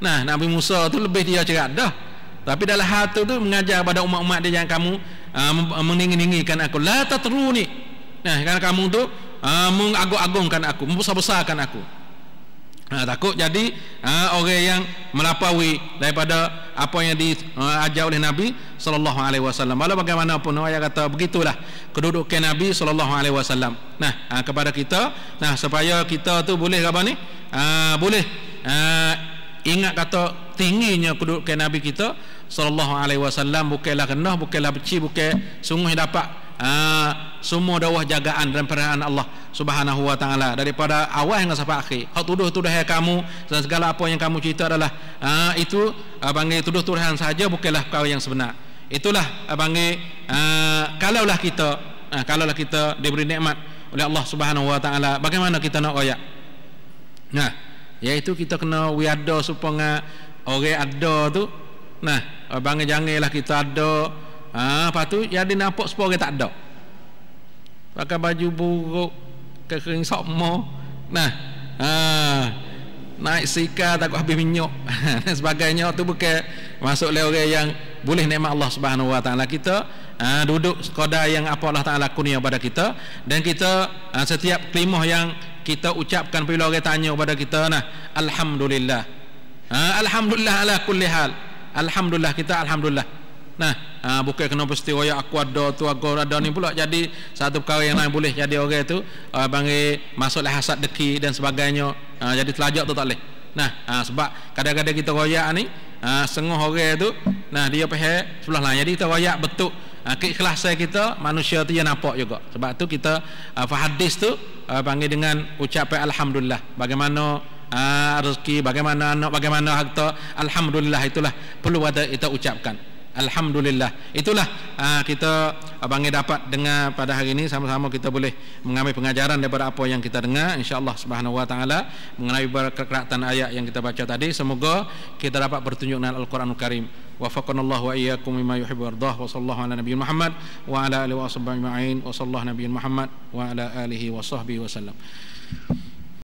Nabi Musa tu lebih dia cerak dah. Tapi dalam hati tu mengajar pada umat-umat dia, jangan kamu meninggi-ninggikan aku. La tatruni. Nah, kerana kamu tu mengagung-agungkan aku, membesar-besarkan aku. Takut jadi orang yang melampaui daripada apa yang diajar oleh Nabi sallallahu alaihi wasallam. Walau bagaimanapun orang kata begitulah kedudukan Nabi sallallahu alaihi wasallam. Kepada kita, supaya kita tu boleh apa ni? Boleh ingat kata tingginya kedudukan Nabi kita sallallahu alaihi wasallam, bukanlah rendah, bukanlah beci, bukan sungguh dapat semua dawah jagaan dan perhatian Allah Subhanahu wa taala daripada awal hingga sampai akhir. Hak tuduh-tuduhan kamu dan segala apa yang kamu cerita adalah itu panggil tuduh-tuduhan saja, bukanlah perkara yang sebenar. Itulah panggil kalaulah kita diberi nikmat oleh Allah Subhanahu wa taala, bagaimana kita nak royak? Nah, iaitu kita kena wiada supaya orang ada tu. Nah, bangga janganlah kita ada. Lepas tu jadi nampak supaya orang tak ada. Pakai baju buruk, kering sokmo. Nah, naik sikar takut habis minyak dan sebagainya. Tu bukan masuk oleh orang yang boleh nikmat Allah Subhanahu wa taala. Kita duduk sekadar yang apa Allah Taala kurnia pada kita, dan kita setiap kalimah yang kita ucapkan bila orang tanya kepada kita, alhamdulillah. Alhamdulillah ala kulli hal. Alhamdulillah, kita alhamdulillah. Bukan kena mesti royak aku ada tu, aku ada ni pula jadi satu perkara yang lain boleh jadi orang tu panggil masuklah hasad deki dan sebagainya. Jadi telajak tu tak boleh. Sebab kadang-kadang kita royak ni setengah orang tu dia faham sebelah lain. Jadi kita royak betul keikhlasan kita, manusia tu yang nampak juga. Sebab tu kita hadis tu panggil dengan ucapan alhamdulillah. Bagaimana rezeki, bagaimana anak, bagaimana harta, alhamdulillah, itulah perlu ada kita ucapkan. Alhamdulillah. Itulah kita panggil dapat dengar pada hari ini. Sama-sama kita boleh mengambil pengajaran daripada apa yang kita dengar, insya-Allah Subhanahu wa taala, mengenai berkaitan ayat yang kita baca tadi. Semoga kita dapat bertunjuk dengan Al-Quranul Karim. Wafaqanallahu wa iyyakum mimma yuhibbu wa yardah. Wa sallallahu ala nabiyina Muhammad wa ala alihi wa sahbihi ajma'in. Wa sallallahu nabiyina Muhammad wa ala alihi wa sahbihi wasallam.